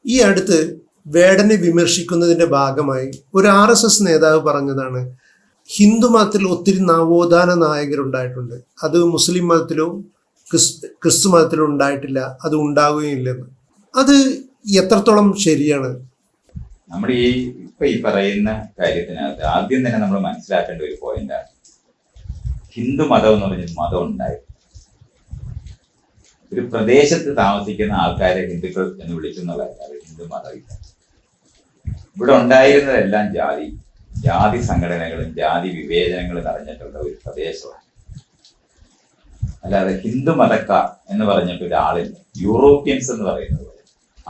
ഈ അടുത്ത് വേടനെ വിമർശിക്കുന്നതിന്റെ ഭാഗമായി ഒരു RSS നേതാവ് പറഞ്ഞതാണ്, ഹിന്ദു മതത്തിൽ ഒത്തിരി നവോത്ഥാന നായകരുണ്ടായിട്ടുണ്ട്, അത് മുസ്ലിം മതത്തിലോ ക്രിസ്തു മതത്തിലോ ഉണ്ടായിട്ടില്ല, അത് ഉണ്ടാവുകയില്ലെന്ന്. അത് എത്രത്തോളം ശരിയാണ്? നമ്മൾ ഈ പറയുന്ന കാര്യത്തിനകത്ത് ആദ്യം തന്നെ നമ്മൾ മനസ്സിലാക്കേണ്ട ഒരു പോയിന്റാണ്, ഹിന്ദു മതം എന്ന് പറഞ്ഞൊരു മതം ഉണ്ടായി. ഒരു പ്രദേശത്ത് താമസിക്കുന്ന ആൾക്കാരെ ഹിന്ദുക്കൾ എന്ന് വിളിക്കുന്നതല്ല ഹിന്ദു മതമില്ല. ഇവിടെ ഉണ്ടായിരുന്നതെല്ലാം ജാതി സംഘടനകളും ജാതി വിവേചനങ്ങളും നിറഞ്ഞിട്ടുള്ള ഒരു പ്രദേശമാണ്. അല്ലാതെ ഹിന്ദു മതക്കാർ എന്ന് പറഞ്ഞിട്ട് ഒരാളില്ല. യൂറോപ്യൻസ് എന്ന് പറയുന്നത് പോലെ,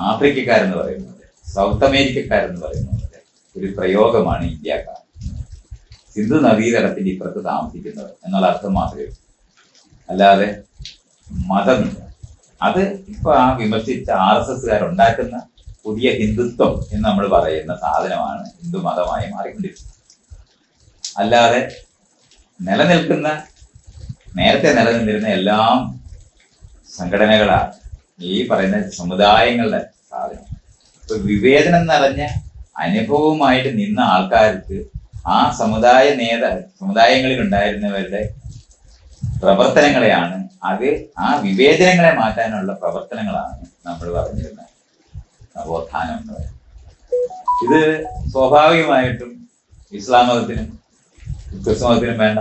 ആഫ്രിക്കക്കാരെന്ന് പറയുന്നത് പോലെ, സൗത്ത് അമേരിക്കക്കാരെന്ന് പറയുന്നത് പോലെ ഒരു പ്രയോഗമാണ് ഇന്ത്യക്കാർ. സിന്ധു നദീതടത്തിന്റെ ഇപ്പുറത്ത് താമസിക്കുന്നവർ എന്നുള്ള അർത്ഥം മാത്രമേ ഉള്ളൂ, അല്ലാതെ മതമില്ല. അത് ഇപ്പൊ ആ വിമർശിച്ച RSSകാർ ഉണ്ടാക്കുന്ന പുതിയ ഹിന്ദുത്വം എന്ന് നമ്മൾ പറയുന്ന സാധനമാണ് ഹിന്ദു മതമായി മാറിക്കൊണ്ടിരിക്കുന്നത്. അല്ലാതെ നേരത്തെ നിലനിന്നിരുന്ന എല്ലാം സംഘടനകളാണ്, ഈ പറയുന്ന സമുദായങ്ങളുടെ സാധനം. ഇപ്പൊ വിവേചനം നിറഞ്ഞ അനുഭവമായിട്ട് നിന്ന ആൾക്കാർക്ക് ആ സമുദായങ്ങളിൽ ഉണ്ടായിരുന്നവരുടെ പ്രവർത്തനങ്ങളെയാണ്, ആ വിവേചനങ്ങളെ മാറ്റാനുള്ള പ്രവർത്തനങ്ങളാണ് നമ്മൾ പറഞ്ഞിരുന്നത് നവോത്ഥാനം എന്ന് പറയുന്നത്. ഇത് സ്വാഭാവികമായിട്ടും ഇസ്ലാം മതത്തിനും ക്രിസ്തു മതത്തിനും വേണ്ട.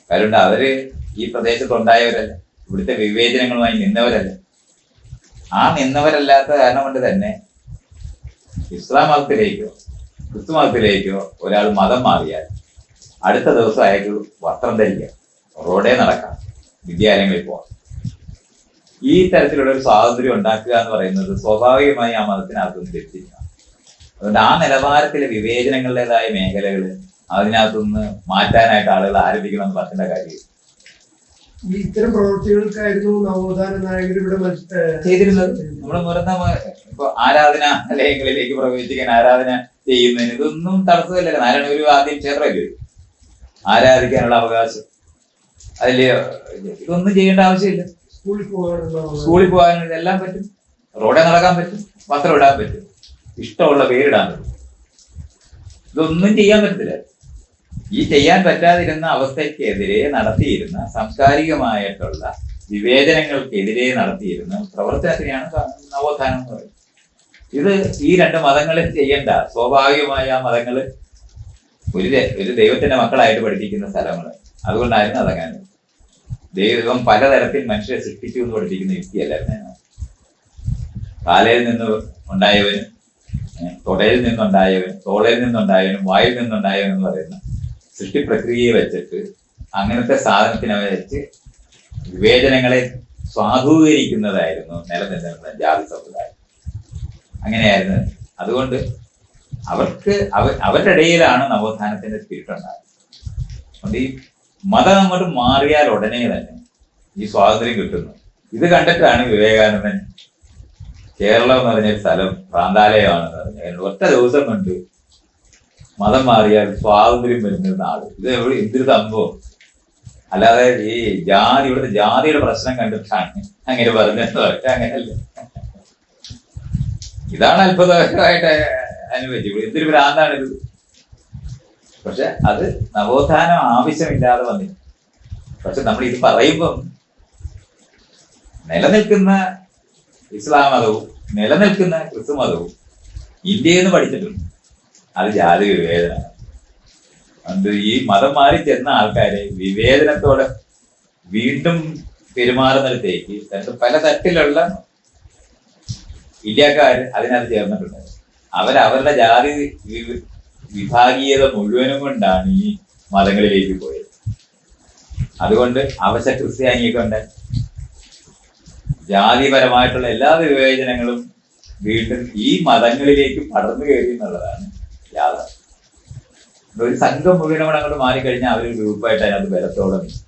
കാരണം അവര് ഈ പ്രദേശത്തുണ്ടായവരല്ല, ഇവിടുത്തെ വിവേചനങ്ങളുമായി നിന്നവരല്ല. ആ നിന്നവരല്ലാത്ത കാരണം കൊണ്ട് തന്നെ ഇസ്ലാം മതത്തിലേക്കോ ക്രിസ്തു മതത്തിലേക്കോ ഒരാൾ മതം മാറിയാൽ അടുത്ത ദിവസം അയാൾക്ക് വസ്ത്രം ധരിക്കാം, റോഡേ നടക്കാം, വിദ്യാലയങ്ങളിൽ പോകാം. ഈ തരത്തിലുള്ള ഒരു സ്വാതന്ത്ര്യം ഉണ്ടാക്കുക എന്ന് പറയുന്നത് സ്വാഭാവികമായി ആ മതത്തിനകത്തുനിന്ന് ലഭിച്ചില്ല. അതുകൊണ്ട് ആ നിലവാരത്തിലെ വിവേചനങ്ങളുടേതായ മേഖലകൾ അതിനകത്തുനിന്ന് മാറ്റാനായിട്ട് ആളുകൾ ആരംഭിക്കണമെന്ന് പറഞ്ഞ കാര്യം. ഇത്തരം പ്രവർത്തികൾക്കായിരുന്നു നവോത്ഥാന നായകർ ഇവിടെ ചെയ്തിരുന്നത്. നമ്മൾ ഇപ്പൊ ആരാധനാലയങ്ങളിലേക്ക് പ്രവേശിക്കാൻ, ആരാധന ചെയ്യുന്നതിന് ഇതൊന്നും തടസ്സമില്ലല്ലോ. നാരായണഗുരു ആദ്യം ക്ഷേത്രമല്ലേ, ആരാധിക്കാനുള്ള അവകാശം അതില് ഇതൊന്നും ചെയ്യേണ്ട ആവശ്യമില്ല. സ്കൂളിൽ പോകാനുള്ള എല്ലാം പറ്റും, റോഡേ നടക്കാൻ പറ്റും, വസ്ത്രം ഇടാൻ പറ്റും, ഇഷ്ടമുള്ള പേരിടാൻ പറ്റും. ഇതൊന്നും ചെയ്യാൻ പറ്റത്തില്ല. ഈ ചെയ്യാൻ പറ്റാതിരുന്ന അവസ്ഥയ്ക്കെതിരെ നടത്തിയിരുന്ന സാംസ്കാരികമായിട്ടുള്ള വിവേചനങ്ങൾക്കെതിരെ നടത്തിയിരുന്ന പ്രവർത്തനത്തിനെയാണ് നവോത്ഥാനം എന്ന് പറയുന്നത്. ഇത് ഈ രണ്ട് മതങ്ങളിൽ ചെയ്യേണ്ട, സ്വാഭാവികമായ ആ മതങ്ങള് ഒരു ദൈവത്തിന്റെ മക്കളായിട്ട് പഠിപ്പിക്കുന്ന സ്ഥലങ്ങൾ. അതുകൊണ്ടായിരുന്നു അതങ്ങനെ. ദൈവം പലതരത്തിൽ മനുഷ്യരെ സൃഷ്ടിച്ചു എന്ന് പഠിപ്പിക്കുന്ന യുക്തിയല്ലായിരുന്നു. കാലയിൽ നിന്ന് ഉണ്ടായവനും തൊടയിൽ നിന്നുണ്ടായവനും തോളയിൽ നിന്നുണ്ടായവനും വായിൽ നിന്നുണ്ടായവനും എന്ന് പറയുന്ന സൃഷ്ടി പ്രക്രിയയെ വെച്ചിട്ട് അങ്ങനത്തെ സാധനത്തിനെ വെച്ച് വിവേചനങ്ങളെ സ്വാധൂകരിക്കുന്നതായിരുന്നു നിലനിന്നിരുന്ന ജാതി സമുദായം. അങ്ങനെയായിരുന്നു. അതുകൊണ്ട് അവരുടെ ഇടയിലാണ് നവോത്ഥാനത്തിന്റെ സ്പിരിറ്റ് ഉണ്ടാകുന്നത്. അതുകൊണ്ട് ഈ മതം അങ്ങോട്ട് മാറിയാൽ ഉടനെ തന്നെ ഈ സ്വാതന്ത്ര്യം കിട്ടുന്നു. ഇത് കണ്ടിട്ടാണ് വിവേകാനന്ദൻ കേരളം എന്ന് പറഞ്ഞൊരു സ്ഥലം പ്രാന്താലയമാണെന്ന് പറഞ്ഞത്. ഒറ്റ ദിവസം കൊണ്ട് മതം മാറിയാൽ സ്വാതന്ത്ര്യം വരുന്ന നാട്. ഇത് എന്തൊരു സംഭവം! അല്ലാതെ ഈ ഇവിടുത്തെ ജാതിയുടെ പ്രശ്നം കണ്ടിട്ടാണ് അങ്ങനെ പറഞ്ഞതെന്ന് പറഞ്ഞാൽ അങ്ങനെയല്ല. ഇതാണ് അത്ഭുതകരമായിട്ട് അനുഭവിച്ചത്. എന്തൊരു ഭ്രാന്താണിത്! പക്ഷെ അത് നവോത്ഥാനം ആവശ്യമില്ലാതെ വന്നില്ല. പക്ഷെ നമ്മൾ ഇത് പറയുമ്പം നിലനിൽക്കുന്ന ഇസ്ലാം മതവും നിലനിൽക്കുന്ന ക്രിസ്തു മതവും ഇന്ത്യയിൽ നിന്ന് പഠിച്ചിട്ടുണ്ട്. അത് ജാതി വിവേചനമാണ്. അതുകൊണ്ട് ഈ മതം മാറി ചെന്ന ആൾക്കാരെ വിവേചനത്തോടെ വീണ്ടും പെരുമാറുന്നിടത്തേക്ക് പല തരത്തിലുള്ള ഇന്ത്യക്കാർ അതിനകത്ത് ചേർന്നിട്ടുണ്ട്. അവരവരുടെ ജാതി വിഭാഗീയത മുഴുവനും കൊണ്ടാണ് ഈ മതങ്ങളിലേക്ക് പോയത്. അതുകൊണ്ട് അവശ ക്രിസ്ത്യാനിയൊക്കെ ഉണ്ട്. ജാതിപരമായിട്ടുള്ള എല്ലാ വിവേചനങ്ങളും വീണ്ടും ഈ മതങ്ങളിലേക്ക് പടർന്നു കയറി എന്നുള്ളതാണ് യാഥാർത്ഥ്യം. ഒരു സംഘം മുഴുവനും കൂടെ അങ്ങോട്ട് മാറിക്കഴിഞ്ഞാൽ അവരൊരു ഗ്രൂപ്പായിട്ട് അതിനകത്ത് ബലത്തോടെ നിൽക്കും.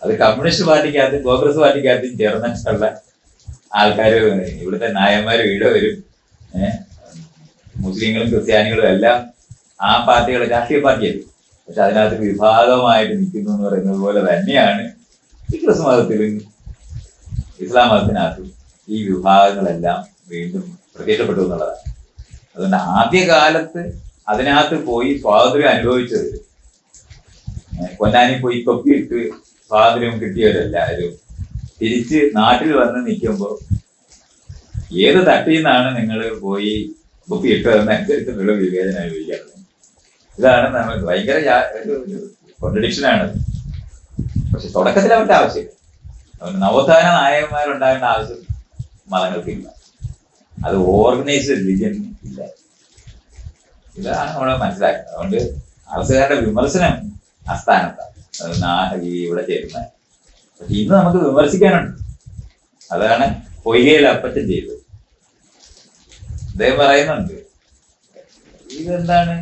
അത് കമ്മ്യൂണിസ്റ്റ് പാർട്ടിക്കകത്ത് കോൺഗ്രസ് പാർട്ടിക്കകത്തും ചേർന്നിട്ടുള്ള ആൾക്കാർ, ഇവിടുത്തെ നായന്മാരും ഇവിടെ വരും. മുസ്ലിങ്ങളും ക്രിസ്ത്യാനികളും എല്ലാം ആ പാർട്ടികൾ രാഷ്ട്രീയ പാർട്ടിയായിരിക്കും. പക്ഷെ അതിനകത്ത് വിഭാഗമായിട്ട് നിൽക്കുന്നു എന്ന് പറയുന്നത് പോലെ തന്നെയാണ് ഈ ക്രിസ്തു മതത്തിലും ഇസ്ലാം മതത്തിനകത്തും ഈ വിഭാഗങ്ങളെല്ലാം വീണ്ടും പ്രത്യക്ഷപ്പെട്ടു എന്നുള്ളതാണ്. അതുകൊണ്ട് ആദ്യകാലത്ത് അതിനകത്ത് പോയി സ്വാതന്ത്ര്യം അനുഭവിച്ചത് പൊന്നാനി പോയി തൊപ്പിയിട്ട് സ്വാതന്ത്ര്യം കിട്ടിയവരെല്ലാവരും തിരിച്ച് നാട്ടിൽ വന്ന് നിൽക്കുമ്പോൾ ഏത് തട്ടിൽ നിന്നാണ് നിങ്ങൾ പോയി തൊപ്പിയിട്ടതെന്നനുസരിച്ചുള്ള വിവേചനം അനുഭവിക്കുന്നത്. ഇതാണ് നമ്മൾ ഭയങ്കര ഒരു കോൺട്രഡിക്ഷനാണ്. പക്ഷെ തുടക്കത്തിൽ അവരുടെ ആവശ്യമില്ല. അതുകൊണ്ട് നവോത്ഥാന നായകന്മാരുണ്ടാകേണ്ട ആവശ്യം മതങ്ങൾക്കില്ല. അത് ഓർഗനൈസ്ഡ് റിലിജൻ ഇല്ല. ഇതാണ് നമ്മൾ മനസ്സിലാക്കുന്നത്. അതുകൊണ്ട് ആർഎസ്സുകാരുടെ വിമർശനം അസ്ഥാനത്താണ് അത് ഈ ഇവിടെ ചേരുന്നത്. പക്ഷെ ഇന്ന് നമുക്ക് വിമർശിക്കാനുണ്ട്. അതാണ് പൊയ്കയിൽ അപ്പച്ചൻ ചെയ്തത്. അദ്ദേഹം പറയുന്നുണ്ട്, ഇതെന്താണ്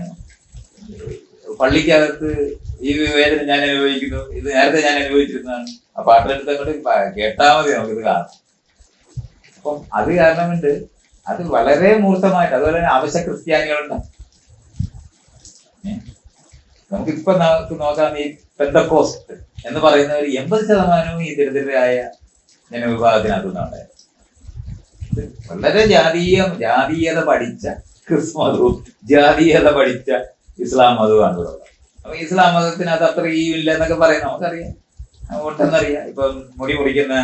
പള്ളിക്കകത്ത് ഈ വിവേചനം ഞാൻ അനുഭവിക്കുന്നു, ഇത് നേരത്തെ ഞാൻ അനുഭവിച്ചിരുന്നതാണ്. ആ പാട്ടെടുത്ത് അങ്ങോട്ട് കേട്ടാൽ മതി, നമുക്കിത് കാണാം. അപ്പം അത് കാരണം കൊണ്ട് അത് വളരെ മൂർത്തമായിട്ട്, അതുപോലെ തന്നെ അവശ്യ ക്രിസ്ത്യാനികളുണ്ട്. നമുക്കിപ്പൊ നോക്കാം, ഈ പെന്തക്കോസ്റ്റ് എന്ന് പറയുന്നവർ 80% ഈ ദരിദ്രരായ ജനവിഭാഗത്തിനകത്തുനിന്നുണ്ടായത്. വളരെ ജാതീയത പഠിച്ച ക്രിസ്തു മതവും ജാതീയത പഠിച്ച ഇസ്ലാം മതവുമാണ് ഇവിടെ. അപ്പൊ ഇസ്ലാം മതത്തിനകത്ത് അത്ര ഈ ഇല്ല എന്നൊക്കെ പറയും, നമുക്കറിയാം, ഒട്ടെന്നറിയാം. ഇപ്പൊ മുടി മുറിക്കുന്ന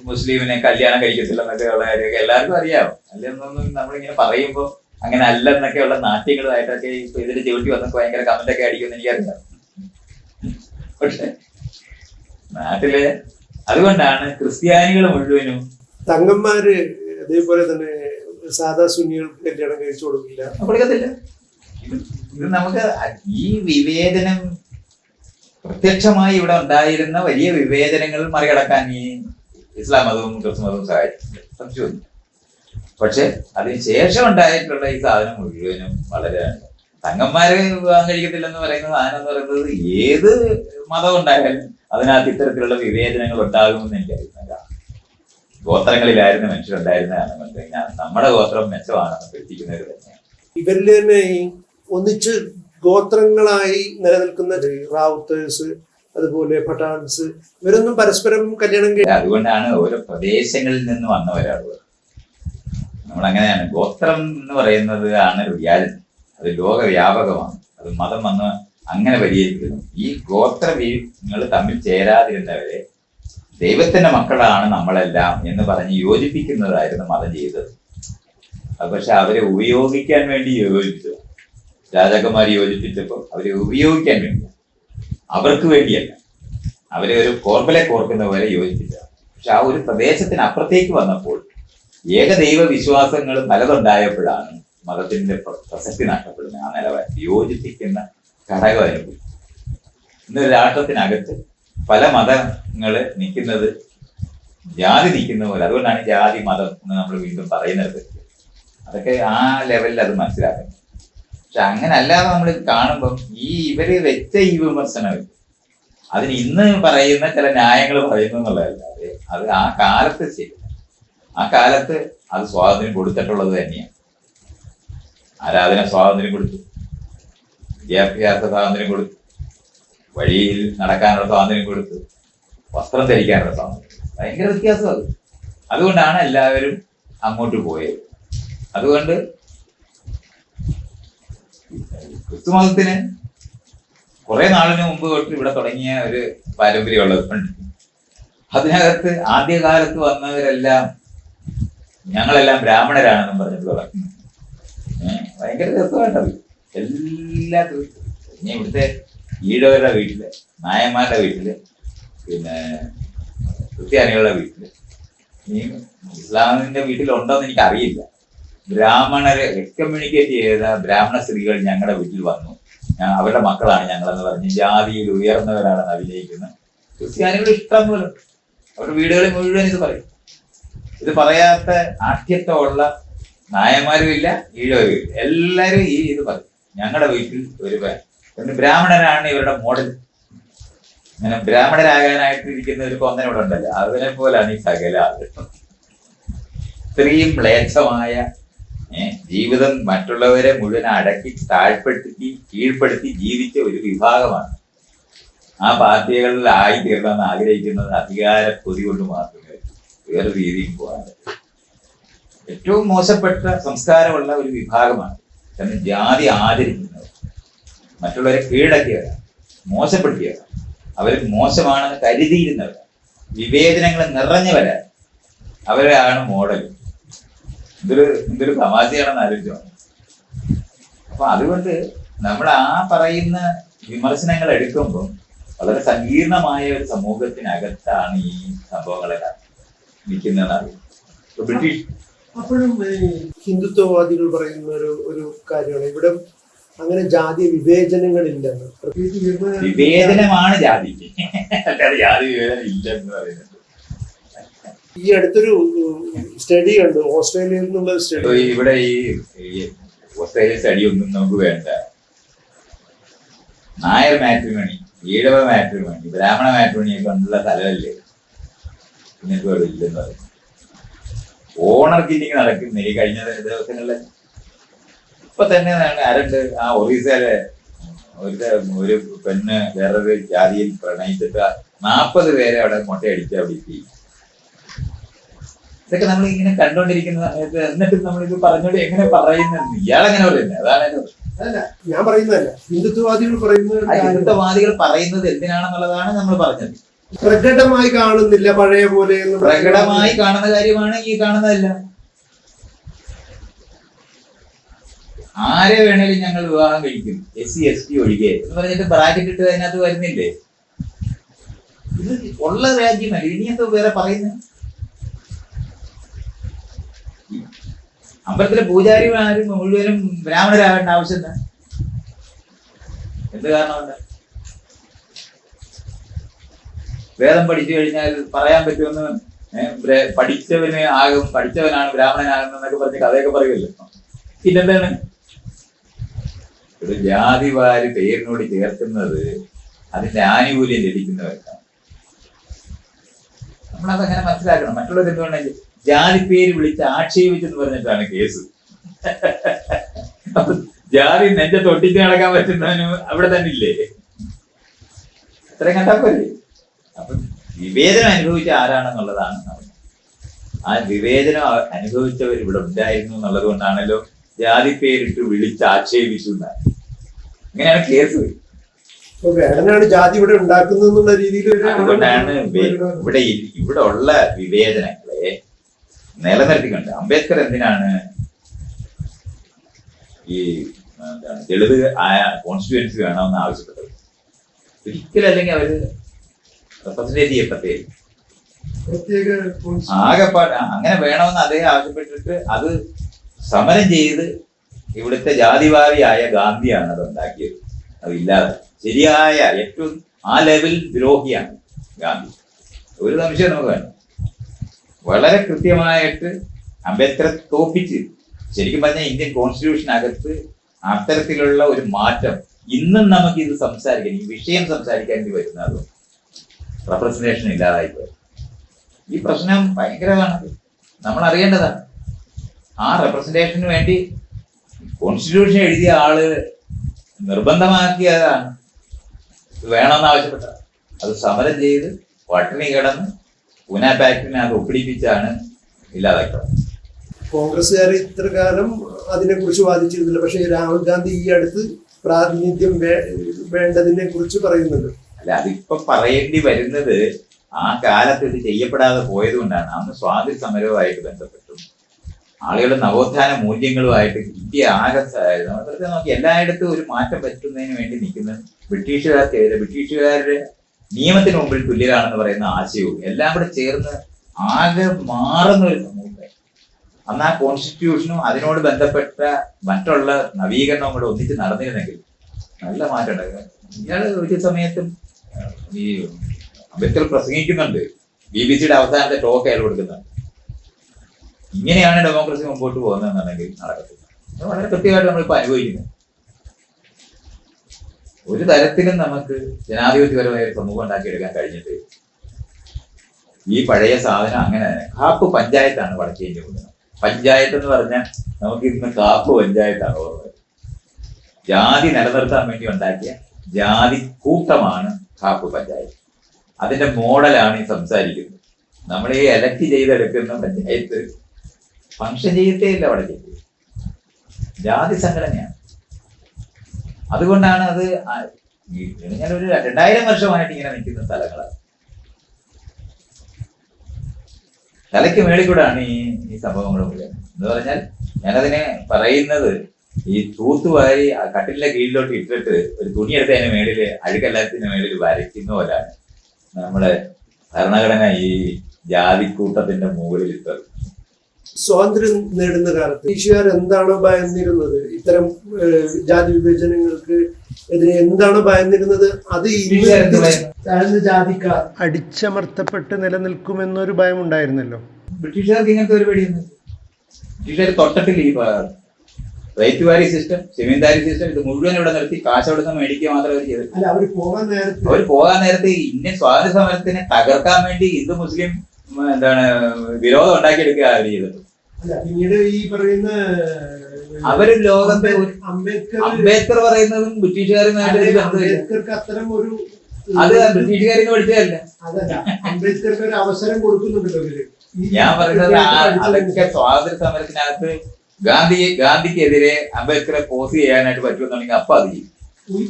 മുസ്ലിമിനെ കല്യാണം കഴിക്കത്തില്ല എന്നൊക്കെ ഉള്ള കാര്യമൊക്കെ എല്ലാവർക്കും അറിയാം. അല്ലെന്നൊന്നും നമ്മളിങ്ങനെ പറയുമ്പോൾ അങ്ങനെ അല്ല എന്നൊക്കെയുള്ള നാട്യങ്ങളായിട്ടൊക്കെ ഇപ്പൊ ഇതിന്റെ ചവിട്ടി വന്നപ്പോ ഭയങ്കര കമന്റൊക്കെ അടിക്കുമെന്ന് എനിക്കറിയാം. പക്ഷെ നാട്ടില് അതുകൊണ്ടാണ് ക്രിസ്ത്യാനികൾ മുഴുവനും തങ്ങന്മാര് അതേപോലെ തന്നെ സാധാ സുന്നികൾക്ക് കല്യാണം കഴിച്ചു കൊടുക്കത്തില്ല. ഇത് നമുക്ക് ഈ വിവേചനം പ്രത്യക്ഷമായി ഇവിടെ ഉണ്ടായിരുന്ന വലിയ വിവേചനങ്ങൾ മറികടക്കാൻ ഈ ഇസ്ലാം മതവും ക്രിസ്തു മതവും സഹായിച്ചിട്ടുണ്ട്, സംശയമൊന്നും. പക്ഷെ അതിന് ശേഷം ഉണ്ടായിട്ടുള്ള ഈ സാധനം മുഴുവനും വളരെ തങ്ങന്മാരെ വിവാഹം കഴിക്കത്തില്ലെന്ന് പറയുന്ന സാധനം എന്ന് പറയുന്നത് ഏത് മതം ഉണ്ടായാലും അതിനകത്ത് ഇത്തരത്തിലുള്ള വിവേചനങ്ങൾ ഉണ്ടാകുമെന്ന് എനിക്കറിയുന്നില്ല. ഗോത്രങ്ങളിലായിരുന്നു മനുഷ്യരുണ്ടായിരുന്നതാണ്. നമ്മുടെ ഗോത്രം മെച്ചമാണെന്ന് പ്രവർത്തിക്കുന്നവർ തന്നെയാണ്. ഇവരിൽ തന്നെ ഈ ഒന്നിച്ച് ഗോത്രങ്ങളായി നിലനിൽക്കുന്ന റാവുത്തേഴ്സ്, അതുപോലെ പഠാൻസ്, ഇവരൊന്നും പരസ്പരം കല്യാണം കഴിക്കും. അതുകൊണ്ടാണ് ഓരോ പ്രദേശങ്ങളിൽ നിന്ന് വന്നവരാളുകൾ. നമ്മളങ്ങനെയാണ്. ഗോത്രം എന്ന് പറയുന്നത് ആണ് റിയാലിറ്റി. അത് ലോകവ്യാപകമാണ്. അത് മതം വന്ന് അങ്ങനെ പരിഹരിക്കുന്നു. ഈ ഗോത്രങ്ങൾ തമ്മിൽ ചേരാതിരുന്നവരെ ദൈവത്തിന്റെ മക്കളാണ് നമ്മളെല്ലാം എന്ന് പറഞ്ഞ് യോജിപ്പിക്കുന്നതായിരുന്നു മതം ചെയ്തത്. അത് പക്ഷെ അവരെ ഉപയോഗിക്കാൻ വേണ്ടി യോജിപ്പിച്ചു. രാജാക്കന്മാർ യോജിപ്പിച്ചപ്പോൾ അവരെ ഉപയോഗിക്കാൻ വേണ്ടി, അവർക്ക് വേണ്ടിയല്ല. അവരെ ഒരു കോർബലെ കോർക്കുന്ന പോലെ യോജിപ്പിച്ച. പക്ഷെ ആ ഒരു പ്രദേശത്തിന് അപ്പുറത്തേക്ക് വന്നപ്പോൾ ഏകദൈവ വിശ്വാസങ്ങൾ പലതുണ്ടായപ്പോഴാണ് മതത്തിന്റെ പ്രസക്തി നഷ്ടപ്പെടുന്നത്. ആ നിലവാരം യോജിപ്പിക്കുന്ന ഘടകം അനുഭവിക്കും. ഇന്നൊരു രാഷ്ട്രത്തിനകത്ത് പല മതങ്ങള് നിൽക്കുന്നത് ജാതി നിൽക്കുന്ന പോലെ. അതുകൊണ്ടാണ് ജാതി മതം എന്ന് നമ്മൾ വീണ്ടും പറയുന്നത്. അതൊക്കെ ആ ലെവലിൽ അത് മനസ്സിലാക്കുന്നത്. പക്ഷെ അങ്ങനെ അല്ലാതെ നമ്മൾ കാണുമ്പം ഇവര് വെച്ച ഈ വിമർശനം അതിന് ഇന്ന് പറയുന്ന ചില ന്യായങ്ങൾ പറയുന്നു എന്നുള്ളതല്ലാതെ അത് ആ കാലത്ത് ശരി, ആ കാലത്ത് അത് സ്വാതന്ത്ര്യം കൊടുത്തിട്ടുള്ളത് തന്നെയാണ്. ആരാധന സ്വാതന്ത്ര്യം കൊടുത്തു, വിദ്യാഭ്യാസ സ്വാതന്ത്ര്യം കൊടുത്തു, വഴിയിൽ നടക്കാനുള്ള സ്വാതന്ത്ര്യം കൊടുത്തു, വസ്ത്രം ധരിക്കാനുള്ള സ്വാതന്ത്ര്യം. ഭയങ്കര വ്യത്യാസം അത്. അതുകൊണ്ടാണ് എല്ലാവരും അങ്ങോട്ട് പോയത്. അതുകൊണ്ട് ക്രിസ്തുമതത്തിന് കുറെ നാളിന് മുമ്പ് തൊട്ട് ഇവിടെ തുടങ്ങിയ ഒരു പാരമ്പര്യമുള്ളതുകൊണ്ട് അതിനകത്ത് ആദ്യകാലത്ത് വന്നവരെല്ലാം ഞങ്ങളെല്ലാം ബ്രാഹ്മണരാണെന്നും പറഞ്ഞിട്ട് തുടങ്ങി. ഭയങ്കര രസമായിട്ടത്. എല്ലാ ദിവസവും ഇവിടുത്തെ ഈഴവരുടെ വീട്ടില്, നായന്മാരുടെ വീട്ടില്, പിന്നെ ക്രിസ്ത്യാനികളുടെ വീട്ടില്, ഇനി ഇസ്ലാമിന്റെ വീട്ടിലുണ്ടോന്ന് എനിക്ക് അറിയില്ല, ബ്രാഹ്മണരെ എക്സ്കമ്മ്യൂണിക്കേറ്റ് ചെയ്ത ബ്രാഹ്മണ സ്ത്രീകൾ ഞങ്ങളുടെ വീട്ടിൽ വന്നു, അവരുടെ മക്കളാണ് ഞങ്ങളെന്ന് പറഞ്ഞ് ജാതിയിൽ ഉയർന്നവരാണെന്ന് അഭിനയിക്കുന്നത് ക്രിസ്ത്യാനികൾ ഇഷ്ടം പോലെ. അവരുടെ വീടുകളിൽ മുഴുവൻ ഇത് പറയും. ഇത് പറയാത്ത ആഠ്യത്വമുള്ള നായന്മാരും ഇല്ല, ഈഴവരും ഇല്ല. എല്ലാവരും ഇത് പറയും. ഞങ്ങളുടെ വീട്ടിൽ ഒരു ബ്രാഹ്മണനാണ് ഇവരുടെ മോഡൽ. അങ്ങനെ ബ്രാഹ്മണരാകാനായിട്ട് ഇരിക്കുന്ന ഒരു കൊന്നൻ ഇവിടെ ഉണ്ടല്ലോ, അതിനെ പോലാണ് ഈ സകല ആളുകൾ. ഇത്രയും മ്ലേച്ഛമായ ജീവിതം മറ്റുള്ളവരെ മുഴുവൻ അടക്കി താഴ്പ്പെടുത്തി കീഴ്പ്പെടുത്തി ജീവിച്ച ഒരു വിഭാഗമാണ്. ആ പാർട്ടികളിൽ ആയിത്തീരണമെന്ന് ആഗ്രഹിക്കുന്നത് അധികാര കൊതി കൊണ്ട് മാത്രമേ. വേറെ രീതിയിൽ പോകാൻ പറ്റും. ഏറ്റവും മോശപ്പെട്ട സംസ്കാരമുള്ള ഒരു വിഭാഗമാണ്. കാരണം ജാതി ആദരിക്കുന്നവർ, മറ്റുള്ളവരെ കീഴടക്കിയവരാണ്, മോശപ്പെടുത്തിയവരാണ്, അവർ മോശമാണെന്ന് കരുതിയിരുന്നവരാണ്, വിവേചനങ്ങൾ നിറഞ്ഞവരാണ്, അവരാണ് മോഡൽ. എന്തൊരു തമാശയാണെന്ന് ആലോചിച്ചോ. അപ്പൊ അതുകൊണ്ട് നമ്മൾ ആ പറയുന്ന വിമർശനങ്ങൾ എടുക്കുമ്പോൾ വളരെ സങ്കീർണമായ ഒരു സമൂഹത്തിനകത്താണ് ഈ സംഭവങ്ങളെല്ലാം നിൽക്കുന്നതെന്നാണ്. ബ്രിട്ടീഷ് അപ്പോഴും ഹിന്ദുത്വവാദികൾ പറയുന്ന ഒരു കാര്യമാണ് ഇവിടെ അങ്ങനെ ജാതി വിവേചനങ്ങളില്ലെന്ന്. വിവേചനമാണ് ജാതി, അല്ലാതെ ജാതി വിവേചനം ഇല്ലെന്ന് പറയുന്നത്. ഈ അടുത്തൊരു സ്റ്റഡി കണ്ടു, ഓസ്ട്രേലിയയിൽ നിന്നുള്ള സ്റ്റഡി. ഇവിടെ ഈ ഓസ്ട്രേലിയ സ്റ്റഡി ഒന്നും നമുക്ക് വേണ്ട. നായർ മാട്രിമണി, ഈഴവ മാട്രിമണി, ബ്രാഹ്മണ മാട്രിമണിയൊക്കെ ഉള്ള സ്ഥലമല്ലേ നിങ്ങൾക്ക് ഇവിടെ ഇല്ലെന്ന് പറയും. ഓണർ കില്ലിങ് നടക്കുന്ന ഈ കഴിഞ്ഞ ദിവസങ്ങളിൽ ഇപ്പൊ തന്നെ ആരുണ്ട്, ആ ഒറീസയിലെ ഒരു പെണ്ണ് വേറൊരു ജാതിയിൽ പ്രണയിച്ചിട്ട് 40 പേരെ അവിടെ മുട്ടയടിച്ച് അവിടെ എത്തി. ഇതൊക്കെ നമ്മൾ ഇങ്ങനെ കണ്ടോണ്ടിരിക്കുന്ന സമയത്ത് എന്നിട്ട് നമ്മളിത് പറഞ്ഞോണ്ട് എങ്ങനെ പറയുന്നത്, ഇയാളെങ്ങനെ പറയുന്നത്? അതാണ് അല്ല ഞാൻ പറയുന്നതല്ല, ഹിന്ദുത്വവാദികൾ പറയുന്നത്. ഹിന്ദുത്വവാദികൾ പറയുന്നത് എന്തിനാണെന്നുള്ളതാണ് നമ്മൾ പറഞ്ഞത്. പ്രകടമായി കാണുന്നില്ല പഴയ പോലെ. പ്രകടമായി കാണുന്ന കാര്യമാണ് ഈ കാണുന്നതല്ല. ആരെ വേണേലും ഞങ്ങൾ വിവാഹം കഴിക്കും, SC ST ഒഴികെ എന്ന് പറഞ്ഞിട്ട് ബ്രാക്കറ്റ് ഇട്ട് അതിനകത്ത് വരുന്നില്ലേ? ഇത് ഉള്ള രാജ്യമല്ല, ഇനി എന്തോ വേറെ പറയുന്നത്. അമ്പലത്തിലെ പൂജാരിമാരും മുഴുവനും ബ്രാഹ്മണരാകേണ്ട ആവശ്യം എന്താ? എന്ത് കാരണമുണ്ട്? വേദം പഠിച്ചു കഴിഞ്ഞാൽ പറയാൻ പറ്റുമെന്ന് പഠിച്ചവനാണ് ബ്രാഹ്മണനാകുന്ന എന്നൊക്കെ പറഞ്ഞ് കഥയൊക്കെ പറയുമല്ലോ. പിന്നെന്താണ് ഒരു ജാതി വാരി പേരിനോട് ചേർക്കുന്നത്? അതിന്റെ ആനുകൂല്യം ലഭിക്കുന്നവർക്കാണ്. നമ്മളതങ്ങനെ മനസ്സിലാക്കണം. മറ്റുള്ളവർ എന്തുകൊണ്ടെങ്കിൽ ജാതി പേര് വിളിച്ച് ആക്ഷേപിച്ചെന്ന് പറഞ്ഞിട്ടാണ് കേസ്. അപ്പൊ ജാതി നെഞ്ചത്ത് ഒട്ടിച്ച് നടക്കാൻ പറ്റുന്നവന് അവിടെ തന്നെ ഇല്ലേ? അത്രയും കണ്ടാ പോലെ. അപ്പൊ വിവേചനം അനുഭവിച്ച ആരാണെന്നുള്ളതാണ് നമ്മൾ. ആ വിവേചനം അനുഭവിച്ചവർ ഇവിടെ ഉണ്ടായിരുന്നു എന്നുള്ളത് കൊണ്ടാണല്ലോ ജാതി പേരിട്ട് വിളിച്ച് ആക്ഷേപിച്ചു. ഇങ്ങനെയാണ് കേസ്. വേടനാണ് ജാതി ഇവിടെ ഉണ്ടാക്കുന്നതെന്നുള്ള രീതിയിൽ. അതുകൊണ്ടാണ് ഇവിടെ ഉള്ള വിവേചനങ്ങളെ നിലനിർത്തിക്കൊണ്ട് അംബേദ്കർ എന്തിനാണ് ഈ ദളിത് കോൺസ്റ്റിറ്റ്യുവൻസി വേണമെന്ന് ആവശ്യപ്പെട്ടത്? ഒരിക്കലും അല്ലെങ്കിൽ അവര് റെപ്രസെന്റേറ്റ് ചെയ്യപ്പെട്ടേ ആകെപ്പാട് അങ്ങനെ വേണമെന്ന് അദ്ദേഹം ആവശ്യപ്പെട്ടിട്ട് അത് സമരം ചെയ്ത് ഇവിടുത്തെ ജാതിവാദിയായ ഗാന്ധിയാണ് അത് ഉണ്ടാക്കിയത്. അതില്ലാതെ ശരിയായ ഏറ്റവും ആ ലെവൽ ദ്രോഹിയാണ് ഗാന്ധി. ഒരു സംശയം നമുക്ക് വേണം. വളരെ കൃത്യമായിട്ട് അംബേദ്കറെ തോപ്പിച്ച് ശരിക്കും പറഞ്ഞാൽ ഇന്ത്യൻ കോൺസ്റ്റിറ്റ്യൂഷനകത്ത് അത്തരത്തിലുള്ള ഒരു മാറ്റം ഇന്നും നമുക്ക് ഇത് സംസാരിക്കാൻ, ഈ വിഷയം സംസാരിക്കേണ്ടി വരുന്നത് റെപ്രസെന്റേഷൻ ഇല്ലാതായിപ്പോയി. ഈ പ്രശ്നം ഭയങ്കരമാണ്, നമ്മൾ അറിയേണ്ടതാണ്. ആ റെപ്രസെന്റേഷന് വേണ്ടി കോൺസ്റ്റിറ്റ്യൂഷൻ എഴുതിയ ആള് നിർബന്ധമാക്കിയതാണ്, വേണമെന്ന് ആവശ്യപ്പെട്ടത്. അത് സമരം ചെയ്ത് പട്ടിണി കിടന്ന് പൂന പാക്ടിനെ അത് ഒപ്പിടിപ്പിച്ചാണ് ഇല്ലാതാക്കിയത്. കോൺഗ്രസ്സുകാർ ഇത്ര കാലം അതിനെക്കുറിച്ച് വാദിച്ചിരുന്നില്ല. പക്ഷേ രാഹുൽ ഗാന്ധി ഈ അടുത്ത് പ്രാതിനിധ്യം വേണ്ടതിനെ കുറിച്ച് പറയുന്നുണ്ട്. അല്ല, അതിപ്പോ പറയേണ്ടി വരുന്നത് ആ കാലത്ത് ഇത് ചെയ്യപ്പെടാതെ പോയത് കൊണ്ടാണ്. അന്ന് സ്വാതന്ത്ര്യ സമരവുമായിട്ട് ബന്ധപ്പെട്ടും ആളുകളുടെ നവോത്ഥാന മൂല്യങ്ങളുമായിട്ട് ഇന്ത്യ ആകെ നോക്കി എല്ലായിടത്തും ഒരു മാറ്റം പറ്റുന്നതിന് വേണ്ടി നിൽക്കുന്നത് ബ്രിട്ടീഷുകാർക്കെതിരെ, ബ്രിട്ടീഷുകാരുടെ നിയമത്തിന് മുമ്പിൽ തുല്യരാണെന്ന് പറയുന്ന ആശയവും എല്ലാം കൂടെ ചേർന്ന് ആകെ മാറുന്ന ഒരു സമൂഹം. അന്ന് ആ കോൺസ്റ്റിറ്റ്യൂഷനും അതിനോട് ബന്ധപ്പെട്ട മറ്റുള്ള നവീകരണവും കൂടെ ഒന്നിച്ച് നടന്നിരുന്നെങ്കിൽ നല്ല മാറ്റം ഉണ്ടാകും. ഇയാള് ഒരു സമയത്തും ഈ അംബേദ്കർ പ്രസംഗിക്കുന്നുണ്ട്, BBC-യുടെ അവസാനത്തെ ടോക്ക് അയാൾ കൊടുക്കുന്നുണ്ട്. ഇങ്ങനെയാണ് ഡെമോക്രസി മുമ്പോട്ട് പോകുന്നതെന്നുണ്ടെങ്കിൽ നടക്കത്തില്ല. അത് വളരെ കൃത്യമായിട്ട് നമ്മളിപ്പോൾ അനുഭവിക്കുന്നത്. ഒരു തരത്തിലും നമുക്ക് ജനാധിപത്യപരമായ ഒരു സമൂഹം ഉണ്ടാക്കിയെടുക്കാൻ കഴിഞ്ഞിട്ട് ഈ പഴയ സാധനം അങ്ങനെ തന്നെ. കാപ്പ് പഞ്ചായത്താണ് വടക്കേന്ത്യ കൊടുക്കുന്നത്. പഞ്ചായത്ത് എന്ന് പറഞ്ഞാൽ നമുക്ക് ഇന്ന് കാപ്പ് പഞ്ചായത്താണ് ഓർമ്മ. ജാതി നിലനിർത്താൻ വേണ്ടി ഉണ്ടാക്കിയ ജാതി കൂട്ടമാണ് കാപ്പ് പഞ്ചായത്ത്. അതിന്റെ മോഡലാണ് ഈ സംസാരിക്കുന്നത്. നമ്മൾ ഈ എലക്ട് ചെയ്തെടുക്കുന്ന പഞ്ചായത്ത് ഫംഗ്ഷൻ ചെയ്യത്തേ ഇല്ല അവിടെ ചെയ്തത്. ജാതി സംഘടനയാണ്. അതുകൊണ്ടാണ് അത് ഇങ്ങനെ ഒരു 2000 വർഷമായിട്ട് ഇങ്ങനെ നിൽക്കുന്ന സ്ഥലങ്ങളാണ്. തലയ്ക്ക് മേളിൽ കൂടാണ് ഈ സംഭവങ്ങൾ മുഴുവൻ. എന്ന് പറഞ്ഞാൽ ഞാനതിനെ പറയുന്നത്, ഈ തൂത്തുവാരി ആ കട്ടിലിന്റെ കീഴിലോട്ട് ഇട്ടിട്ട് ഒരു തുണി എടുത്ത് അതിന്റെ മേളില് അഴുക്കെല്ലാത്തിന്റെ മേളിൽ വരയ്ക്കുന്ന പോലാണ് നമ്മുടെ ഭരണഘടന ഈ ജാതിക്കൂട്ടത്തിന്റെ മുകളിൽ ഇട്ടത്. സ്വാതന്ത്ര്യം നേടുന്ന കാലത്ത് ബ്രിട്ടീഷുകാർ എന്താണോ ഭയന്നിരുന്നത്, ഇത്തരം ജാതി വിഭജനങ്ങൾക്ക് എതിരെ എന്താണോ ഭയന്നിരുന്നത്, അത് താഴ്ന്ന ജാതിക്കാർ അടിച്ചമർത്തപ്പെട്ട് നിലനിൽക്കുമെന്നൊരു ഭയം ഉണ്ടായിരുന്നല്ലോ. ബ്രിട്ടീഷുകാർക്ക് ഇങ്ങനത്തെ ഒരു പേടിയൊന്നും. ബ്രിട്ടീഷുകാർ തൊട്ടിട്ടില്ല ഈ റൈറ്റ് വാരി സിസ്റ്റം, സെമീന്ദാരി സിസ്റ്റം, ഇത് മുഴുവൻ ഇവിടെ നിർത്തി കാശ് അവിടെ നിന്ന് മേടിക്കുക മാത്രമേ അവർ ചെയ്തിട്ടുള്ളൂ. അവർ പോകാൻ നേരത്തെ ഇന്ത്യൻ സ്വാതന്ത്ര്യ സമരത്തിനെ തകർക്കാൻ വേണ്ടി ഹിന്ദു മുസ്ലിം വിരോധം ഉണ്ടാക്കിയെടുക്കുക അവർ ചെയ്തത്. പിന്നീട് ഈ പറയുന്ന അവര് ലോകത്തെ അംബേദ്കർ പറയുന്നതും ബ്രിട്ടീഷുകാരുമായിട്ട് അത്തരം ഒരു അത് ബ്രിട്ടീഷുകാരിന്ന് പഠിച്ചതല്ല. അംബേദ്കർക്ക് ഒരു അവസരം കൊടുക്കുന്നുണ്ടല്ലോ. ഞാൻ പറയുന്നത് അതൊക്കെ സ്വാതന്ത്ര്യ സമരത്തിനകത്ത് ഗാന്ധിക്കെതിരെ അംബേദ്കറെ പോസ് ചെയ്യാനായിട്ട് പറ്റുമെന്നുണ്ടെങ്കിൽ അപ്പൊ അത് ചെയ്യും.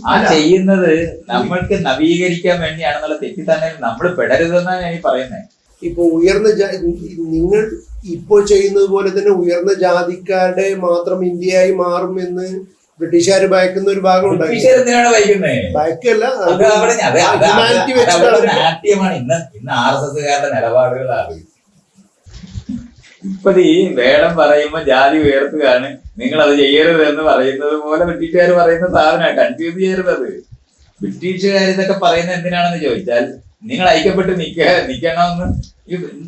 ആ ചെയ്യുന്നത് നമ്മൾക്ക് നവീകരിക്കാൻ വേണ്ടിയാണെന്നുള്ള തെറ്റിദ്ധാരണ നമ്മൾ പെടരുതെന്നാണ് ഞാൻ പറയുന്നത്. ഇപ്പൊ നിങ്ങൾ ഇപ്പോൾ ചെയ്യുന്നത് പോലെ തന്നെ ഉയർന്ന ജാതിക്കാരുടെ മാത്രം ഇന്ത്യയായി മാറും എന്ന് ബ്രിട്ടീഷുകാർ ഭയക്കുന്ന ഒരു ഭാഗം ഉണ്ടായി. ഭയക്കല്ല, നാട്യമാണ് ഇന്ന് RSSകാരുടെ നിലപാടുകളാണ്. ഇപ്പൊ ഈ വേടം പറയുമ്പോ ജാതി ഉയർത്തുകയാണ്, നിങ്ങൾ അത് ചെയ്യരുത് എന്ന് പറയുന്നത് പോലെ ബ്രിട്ടീഷുകാർ പറയുന്ന സാധനമാണ്. കൺഫ്യൂസ് ചെയ്യരുത്. ബ്രിട്ടീഷുകാർ ഇതൊക്കെ പറയുന്നത് എന്തിനാണെന്ന് ചോദിച്ചാൽ, നിങ്ങൾ ഐക്യപ്പെട്ട് നിൽക്കണമെന്ന്.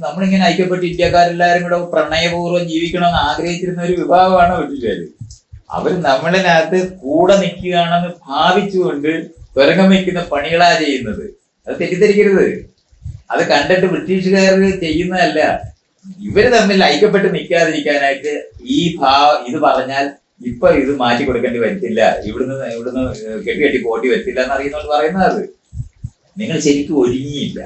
നമ്മളിങ്ങനെ ഐക്യപ്പെട്ട് ഇന്ത്യക്കാരെല്ലാരും കൂടെ പ്രണയപൂർവ്വം ജീവിക്കണമെന്ന് ആഗ്രഹിച്ചിരുന്ന ഒരു വിഭാഗമാണ് ബ്രിട്ടീഷുകാർ. അവർ നമ്മളിനകത്ത് കൂടെ നിൽക്കുകയാണെന്ന് ഭാവിച്ചുകൊണ്ട് തുരങ്കം വയ്ക്കുന്ന പണികളാ ചെയ്യുന്നത്. അത് തെറ്റിദ്ധരിക്കരുത്. അത് കണ്ടിട്ട് ബ്രിട്ടീഷുകാർ ചെയ്യുന്നതല്ല. ഇവര് തമ്മിൽ ഐക്യപ്പെട്ട് നിൽക്കാതിരിക്കാനായിട്ട് ഇത് പറഞ്ഞാൽ ഇപ്പൊ ഇത് മാറ്റി കൊടുക്കേണ്ടി വരത്തില്ല, ഇവിടുന്ന് കെട്ടി പോട്ടി വരത്തില്ല എന്നറിയുന്നോണ്ട് പറയുന്നത്. നിങ്ങൾ ശരിക്കും ഒരുങ്ങിയില്ല,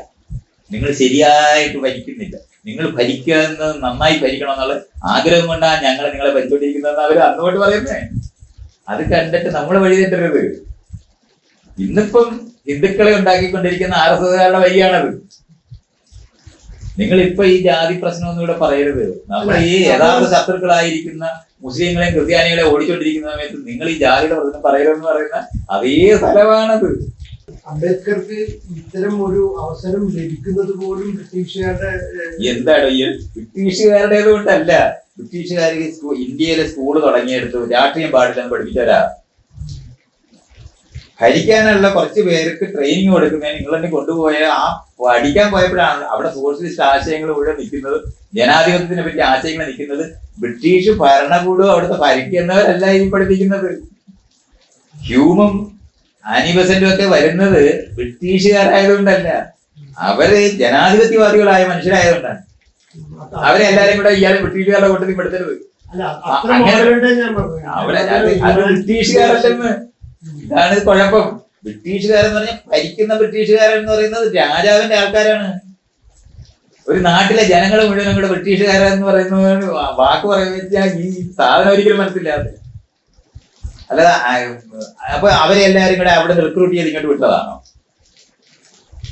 നിങ്ങൾ ശരിയായിട്ട് ഭരിക്കുന്നില്ല. നിങ്ങൾ ഭരിക്കുന്നത് നന്നായി ഭരിക്കണം എന്നുള്ള ആഗ്രഹം കൊണ്ടാണ് ഞങ്ങൾ നിങ്ങളെ ഭരിച്ചോണ്ടിരിക്കുന്നതെന്ന് അവർ അന്നുകൊണ്ട് പറയുന്നേ. അത് കണ്ടിട്ട് നമ്മൾ വഴി തെറ്റരുത്. ഇന്നിപ്പം ഹിന്ദുക്കളെ ഉണ്ടാക്കിക്കൊണ്ടിരിക്കുന്ന RSSകാരുടെ വഴിയാണത്. നിങ്ങൾ ഇപ്പൊ ഈ ജാതി പ്രശ്നമൊന്നും ഇവിടെ പറയരുത്. നമ്മൾ ഈ യഥാർത്ഥ ശത്രുക്കളായിരിക്കുന്ന മുസ്ലിങ്ങളെയും ക്രിസ്ത്യാനികളെയും ഓടിച്ചോണ്ടിരിക്കുന്ന സമയത്ത് നിങ്ങൾ ഈ ജാതിയുടെ പ്രശ്നം പറയരുതെന്ന് പറയുന്ന അതേ സ്ഥലമാണത്. അംബേദ്കർക്ക് ഇത്തരം ഒരു അവസരം ലഭിക്കുന്നത് പോലും ബ്രിട്ടീഷുകാരുടെ എന്താണ് ബ്രിട്ടീഷുകാരുടേത് കൊണ്ടല്ല. ബ്രിട്ടീഷുകാർ ഇന്ത്യയിലെ സ്കൂള് തുടങ്ങിയെടുത്തു രാഷ്ട്രീയം പാടില്ലെന്ന് പഠിപ്പിച്ചവരാ. ഭരിക്കാനുള്ള കുറച്ച് പേർക്ക് ട്രെയിനിങ് കൊടുക്കുന്നതിന് നിങ്ങൾ തന്നെ കൊണ്ടുപോയ ആ പഠിക്കാൻ പോയപ്പോഴാണ് അവിടെ സോഷ്യലിസ്റ്റ് ആശയങ്ങൾ മുഴുവൻ നിൽക്കുന്നത്, ജനാധിപത്യത്തിനെ പറ്റി ആശയങ്ങൾ നിൽക്കുന്നത്. ബ്രിട്ടീഷ് ഭരണകൂടവും അവിടുത്തെ ഭരിക്കുന്നവരല്ല ഈ പഠിപ്പിക്കുന്നത്. ഹ്യൂമും ആനി ബെസന്റും ഒക്കെ വരുന്നത് ബ്രിട്ടീഷുകാരായതുകൊണ്ടല്ല, അവര് ജനാധിപത്യവാദികളായ മനുഷ്യരായതുകൊണ്ടാണ്. അവരെ എല്ലാരും കൂടെ ഇയാളെ ബ്രിട്ടീഷുകാരുടെ കൂട്ടത്തിൽ പെടുത്തരുത്. അവിടെ അത് ബ്രിട്ടീഷുകാരല്ലെന്ന്. ഇതാണ് കുഴപ്പം. ബ്രിട്ടീഷുകാരെന്ന് പറഞ്ഞാൽ ഭരിക്കുന്ന ബ്രിട്ടീഷുകാരെന്ന് പറയുന്നത് രാജാവിന്റെ ആൾക്കാരാണ്. ഒരു നാട്ടിലെ ജനങ്ങൾ മുഴുവനും കൂടെ ബ്രിട്ടീഷുകാരെന്ന് പറയുന്ന വാക്ക് പറയുന്ന ഈ സാധനം ഒരിക്കലും മനസ്സിലാതെ. അല്ലാതെ അപ്പൊ അവരെ എല്ലാവരും കൂടെ അവിടെ റിക്രൂട്ട് ചെയ്ത് ഇങ്ങോട്ട് വിട്ടതാണോ?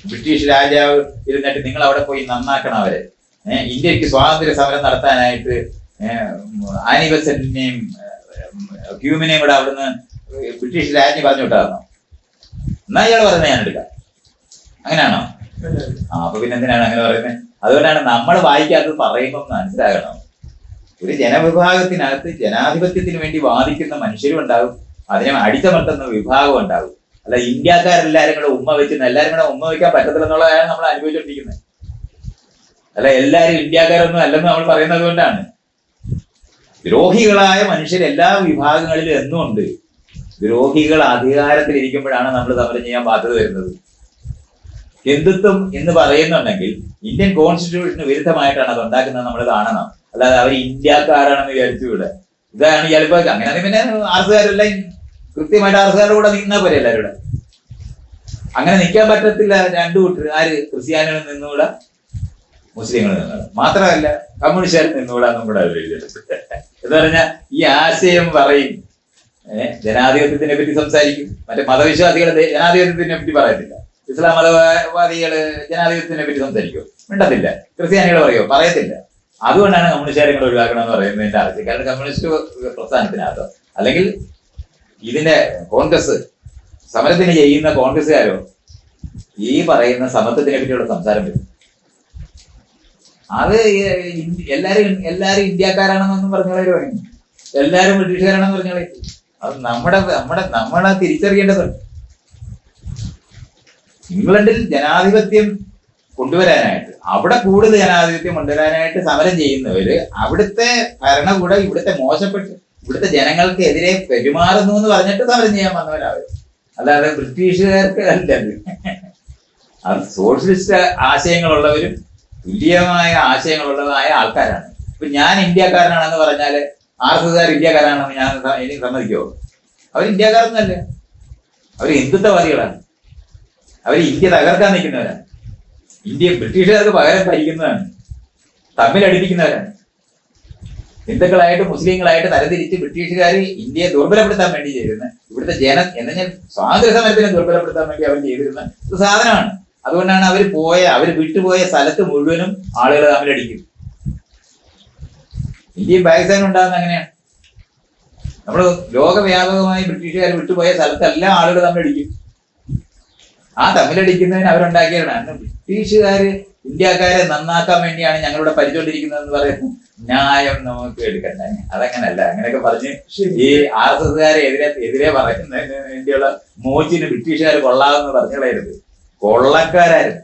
ബ്രിട്ടീഷ് രാജാവ് ഇരുന്നിട്ട് നിങ്ങൾ അവിടെ പോയി നന്നാക്കണം അവരെ. ഇന്ത്യക്ക് സ്വാതന്ത്ര്യ സമരം നടത്താനായിട്ട് ആനി ബെസന്റിനെയും ഹ്യൂമിനെയും കൂടെ അവിടുന്ന് ബ്രിട്ടീഷ് രാജ്ഞി പറഞ്ഞു വിട്ടായിരുന്നോ? എന്നാ ഇയാൾ പറയുന്നത് ഞാൻ എടുക്കാം. അങ്ങനെയാണോ? അപ്പൊ പിന്നെ എന്തിനാണ് അങ്ങനെ പറയുന്നത്? അതുകൊണ്ടാണ് നമ്മൾ വായിക്കാത്തത് പറയുമ്പോൾ മനസ്സിലാകണം. ഒരു ജനവിഭാഗത്തിനകത്ത് ജനാധിപത്യത്തിന് വേണ്ടി വാദിക്കുന്ന മനുഷ്യരും ഉണ്ടാകും, അതിനെ അടിച്ചമർത്തുന്ന വിഭാഗം ഉണ്ടാകും. അല്ല ഇന്ത്യക്കാരെല്ലാരും കൂടെ ഉമ്മ വെച്ച് എല്ലാരും കൂടെ ഉമ്മ വെക്കാൻ പറ്റത്തില്ലെന്നുള്ളതാണ് നമ്മൾ അനുഭവിച്ചുകൊണ്ടിരിക്കുന്നത്. അല്ല എല്ലാരും ഇന്ത്യക്കാരൊന്നും അല്ലെന്ന് നമ്മൾ പറയുന്നത് കൊണ്ടാണ്. ദ്രോഹികളായ മനുഷ്യർ എല്ലാ വിഭാഗങ്ങളിലും എന്നും ഉണ്ട്. ദ്രോഹികൾ അധികാരത്തിൽ ഇരിക്കുമ്പോഴാണ് നമ്മൾ സമരം ചെയ്യാൻ ബാധ്യത വരുന്നത്. ഹിന്ദുത്വം എന്ന് പറയുന്നുണ്ടെങ്കിൽ ഇന്ത്യൻ കോൺസ്റ്റിറ്റ്യൂഷന് വിരുദ്ധമായിട്ടാണ് അത് ഉണ്ടാക്കുന്നത് നമ്മൾ കാണണം. അല്ലാതെ അവർ ഇന്ത്യക്കാരാണെന്ന് വിചാരിച്ചുകൂടെ. ഇതാണ് ചിലപ്പോ അങ്ങനെ പിന്നെ RSSകാരെല്ലാം കൃത്യമായിട്ട് RSSകാരുടെ കൂടെ നിന്നാൽ പോലെ എല്ലാവരും കൂടെ. അങ്ങനെ നിൽക്കാൻ പറ്റത്തില്ല രണ്ടു കൂട്ടർ. ആര്? ക്രിസ്ത്യാനികളിൽ നിന്നുകൂടെ മുസ്ലിങ്ങൾ നിന്നത്. മാത്രമല്ല കമ്മ്യൂണിസ്റ്റുകാർ നിന്നുകൂടാന്നും കൂടെ അവർ എഴുതിയിട്ടുണ്ട്. എന്ന് പറഞ്ഞാൽ ഈ ആശയം പറയും, ജനാധിപത്യത്തിനെ പറ്റി സംസാരിക്കും. മറ്റേ മതവിശ്വാസികൾ ജനാധിപത്യത്തിനെ പറ്റി പറയത്തില്ല. ഇസ്ലാം മതവാദികള് ജനാധിപത്യത്തിനെ പറ്റി സംസാരിക്കുമോ? മിണ്ടത്തില്ല. ക്രിസ്ത്യാനികൾ പറയുമോ? പറയത്തില്ല. അതുകൊണ്ടാണ് കമ്മ്യൂണിസ്റ്റുകാരെ ഒഴിവാക്കണമെന്ന് പറയുന്നതിന്റെ ആവശ്യം. കാരണം കമ്മ്യൂണിസ്റ്റ് പ്രസ്ഥാനത്തിനകത്തോ അല്ലെങ്കിൽ ഇതിന്റെ കോൺഗ്രസ് സമരത്തിന് ചെയ്യുന്ന കോൺഗ്രസ്സുകാരോ ഈ പറയുന്ന സമത്വത്തിനെ പറ്റിയുള്ള സംസാരം വരും. അത് എല്ലാരും ഇന്ത്യക്കാരാണെന്നൊന്നും പറഞ്ഞോളെ പറയും, എല്ലാരും ബ്രിട്ടീഷുകാരാണെന്ന് പറഞ്ഞോളെ. അത് നമ്മളെ തിരിച്ചറിയേണ്ടതുണ്ട്. ഇംഗ്ലണ്ടിൽ ജനാധിപത്യം കൊണ്ടുവരാനായിട്ട്, അവിടെ കൂടുതൽ ജനാധിപത്യം കൊണ്ടുവരാനായിട്ട് സമരം ചെയ്യുന്നവര് അവിടുത്തെ ഭരണകൂടം ഇവിടുത്തെ മോശപ്പെട്ട് ഇവിടുത്തെ ജനങ്ങൾക്ക് എതിരെ പെരുമാറുന്നു എന്ന് പറഞ്ഞിട്ട് സമരം ചെയ്യാൻ വന്നവരാവര്. അല്ലാതെ ബ്രിട്ടീഷുകാർക്ക് അല്ലത്. അത് സോഷ്യലിസ്റ്റ് ആശയങ്ങളുള്ളവരും തുല്യമായ ആശയങ്ങളുള്ളതായ ആൾക്കാരാണ്. ഇപ്പൊ ഞാൻ ഇന്ത്യക്കാരനാണെന്ന് പറഞ്ഞാല് RSSകാർ ഇന്ത്യക്കാരാണെന്ന് എനിക്ക് സമ്മതിക്കുമോ? അവർ ഇന്ത്യക്കാരൊന്നുമല്ല, അവർ ഹിന്ദുത്വവാദികളാണ്. അവർ ഇന്ത്യ തകർക്കാൻ നിൽക്കുന്നവരാണ്. ഇന്ത്യ ബ്രിട്ടീഷുകാർക്ക് പകരം ഭരിക്കുന്നതാണ്, തമ്മിലടിപ്പിക്കുന്നവരാണ്. ഹിന്ദുക്കളായിട്ട് മുസ്ലിങ്ങളായിട്ട് തരംതിരിച്ച് ബ്രിട്ടീഷുകാർ ഇന്ത്യയെ ദുർബലപ്പെടുത്താൻ വേണ്ടി ചെയ്തിരുന്ന, ഇവിടുത്തെ എന്നുവെച്ചാൽ സ്വാതന്ത്ര്യ സമരത്തിനെ ദുർബലപ്പെടുത്താൻ വേണ്ടി അവർ ചെയ്തിരുന്ന ഒരു സാധനമാണ്. അതുകൊണ്ടാണ് അവർ വിട്ടുപോയ സ്ഥലത്ത് മുഴുവനും ആളുകൾ തമ്മിലടിക്കും. ഇന്ത്യയും പാകിസ്ഥാനും ഉണ്ടാകുന്ന അങ്ങനെയാണ്. നമ്മൾ ലോകവ്യാപകമായി ബ്രിട്ടീഷുകാർ വിട്ടുപോയ സ്ഥലത്തെല്ലാം ആളുകൾ തമ്മിലടിക്കും. ആ തമ്മിലടിക്കുന്നതിന് അവരുണ്ടാക്കിയതാണ്. ബ്രിട്ടീഷുകാര് ഇന്ത്യക്കാരെ നന്നാക്കാൻ വേണ്ടിയാണ് ഞങ്ങളിവിടെ ഭരിച്ചുകൊണ്ടിരിക്കുന്നതെന്ന് പറയുന്നത് ന്യായം നമുക്ക് എടുക്കണ്ട. അതങ്ങനല്ല. അങ്ങനെയൊക്കെ പറഞ്ഞ് ഈ RSSകാരെ എതിരെ പറയുന്നതിന് വേണ്ടിയുള്ള മോച്ചിന് ബ്രിട്ടീഷുകാർ കൊള്ളാമെന്ന് പറഞ്ഞു കളയരുത്. കൊള്ളക്കാരായിരുന്നു.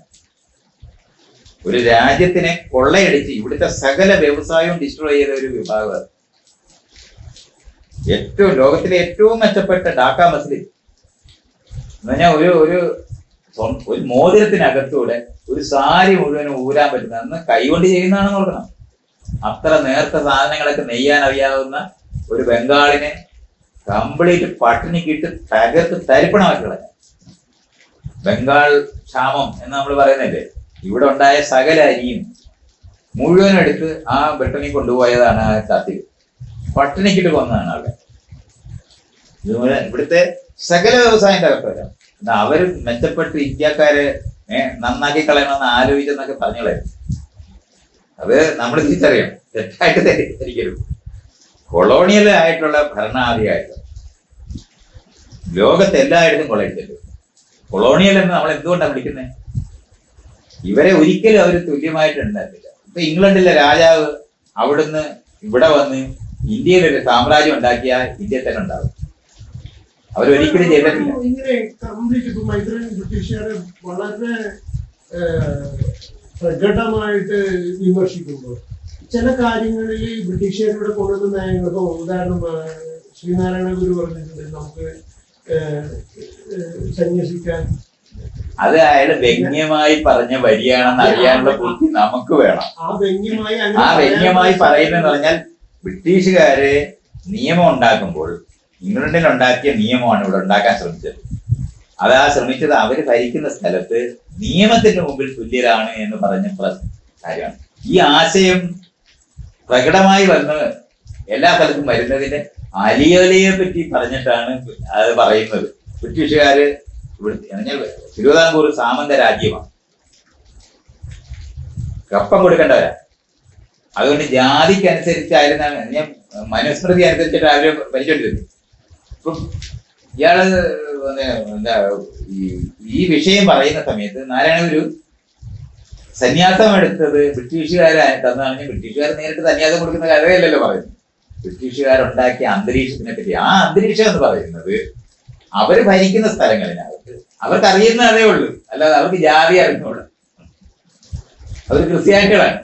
ഒരു രാജ്യത്തിനെ കൊള്ളയടിച്ച് ഇവിടുത്തെ സകല വ്യവസായവും ഡിസ്ട്രോയ് ചെയ്ത ഒരു വിഭാഗം. ലോകത്തിലെ ഏറ്റവും മെച്ചപ്പെട്ട ഡാക്ക മസ്ലിൻ എന്ന് പറഞ്ഞാൽ ഒരു മോതിരത്തിനകത്തൂടെ ഒരു സാരി മുഴുവനും ഊരാൻ പറ്റുന്ന, അന്ന് കൈകൊണ്ട് ചെയ്യുന്നതാണെന്ന് നോക്കണം. അത്ര നേർത്ത സാധനങ്ങളൊക്കെ നെയ്യാൻ അറിയാവുന്ന ഒരു ബംഗാളിനെ കംപ്ലീറ്റ് പട്ടിണിക്കിട്ട് തകർത്ത് തരിപ്പണമാക്കി കളഞ്ഞ. ബംഗാൾ ക്ഷാമം എന്ന് നമ്മൾ പറയുന്നില്ലേ, ഇവിടെ ഉണ്ടായ സകല അരിയും മുഴുവനും എടുത്ത് ആ ബ്രിട്ടനിൽ കൊണ്ടുപോയതാണ് ആ കത്തിൽ. പട്ടിണിക്കിട്ട് കൊന്നതാണ് അവിടെ. ഇതുപോലെ ഇവിടുത്തെ സകല വ്യവസായം തകർത്തവരാണ്. അവര് മെച്ചപ്പെട്ട് ഇന്ത്യക്കാരെ നന്നാക്കി കളയണമെന്ന് ആലോചിച്ചെന്നൊക്കെ പറഞ്ഞോളെ. അത് നമ്മൾ തിരിച്ചറിയാം. തെറ്റായിട്ട് തെറ്റിദ്ധരിക്കരുത്. കൊളോണിയൽ ആയിട്ടുള്ള ഭരണാധികാരികൾ ലോകത്ത് എല്ലായിടത്തും കൊള്ളയടിച്ചല്ലോ. കൊളോണിയൽ എന്ന് നമ്മൾ എന്തുകൊണ്ടാണ് വിളിക്കുന്നത്? ഇവരെ ഒരിക്കലും അവർ തുല്യമായിട്ടുണ്ടായിരുന്നില്ല. ഇപ്പൊ ഇംഗ്ലണ്ടിലെ രാജാവ് അവിടുന്ന് ഇവിടെ വന്ന് ഇന്ത്യയിലൊരു സാമ്രാജ്യം ഉണ്ടാക്കിയാൽ ഇന്ത്യയിൽ തന്നെ ഉണ്ടാവും. അവരൊരിക്കലും ചെയ്തിട്ടില്ല. ഇങ്ങനെ കംപ്ലീറ്റ് ഇപ്പൊ മൈത്രൻ ബ്രിട്ടീഷുകാരെ വളരെ പ്രകടമായിട്ട് വിമർശിക്കുമ്പോൾ ചില കാര്യങ്ങളിൽ ബ്രിട്ടീഷുകാരുടെ കൊണ്ടുവന്ന നയങ്ങൾക്ക് ഉദാഹരണം ശ്രീനാരായണ ഗുരു പറഞ്ഞിട്ടുണ്ട്, നമുക്ക് സന്യസിക്കാൻ. അത് അയാള് വ്യംഗ്യമായി പറഞ്ഞ വരിയാണെന്ന് അറിയാനുള്ള ബുദ്ധി നമുക്ക് വേണം. ആ വ്യംഗ്യമായി പറയുന്നതെന്ന് പറഞ്ഞാൽ ബ്രിട്ടീഷുകാര് നിയമം ഉണ്ടാക്കുമ്പോൾ ഇംഗ്ലണ്ടിൽ ഉണ്ടാക്കിയ നിയമമാണ് ഇവിടെ ഉണ്ടാക്കാൻ ശ്രമിച്ചത്. അത് ആ ശ്രമിച്ചത് അവര് ഭരിക്കുന്ന സ്ഥലത്ത് നിയമത്തിന്റെ മുമ്പിൽ തുല്യരാണ് എന്ന് പറഞ്ഞ കാര്യമാണ്. ഈ ആശയം പ്രകടമായി വന്ന് എല്ലാ സ്ഥലത്തും വരുന്നതിന്റെ അലിയലിയെ പറ്റി പറഞ്ഞിട്ടാണ് അത് പറയുന്നത്. ബ്രിട്ടീഷുകാര് തിരുവിതാംകൂർ സാമന്ത രാജ്യമാണ്, കപ്പം കൊടുക്കേണ്ടവരാ. അതുകൊണ്ട് ജാതിക്കനുസരിച്ചായിരുന്നു, മനുസ്മൃതി അനുസരിച്ചിട്ട് അവര് ഭരിച്ചോണ്ടിരുന്നു. ഇപ്പം ഇയാള് എന്താ ഈ വിഷയം പറയുന്ന സമയത്ത് നാരായണ ഗുരു സന്യാസം എടുത്തത് ബ്രിട്ടീഷുകാരായിട്ടെന്ന് ബ്രിട്ടീഷുകാർ നേരിട്ട് സന്യാസം കൊടുക്കുന്ന കഥയല്ലല്ലോ പറയുന്നത്. ബ്രിട്ടീഷുകാരുണ്ടാക്കിയ അന്തരീക്ഷത്തിനെ പറ്റി. ആ അന്തരീക്ഷം എന്ന് പറയുന്നത് അവര് ഭരിക്കുന്ന സ്ഥലങ്ങളിനകത്ത് അവർക്ക് അറിയുന്ന അതേ ഉള്ളൂ, അല്ലാതെ അവർക്ക് ജാതി അറിഞ്ഞൂടാ. അവർ ക്രിസ്ത്യാനികളാണ്,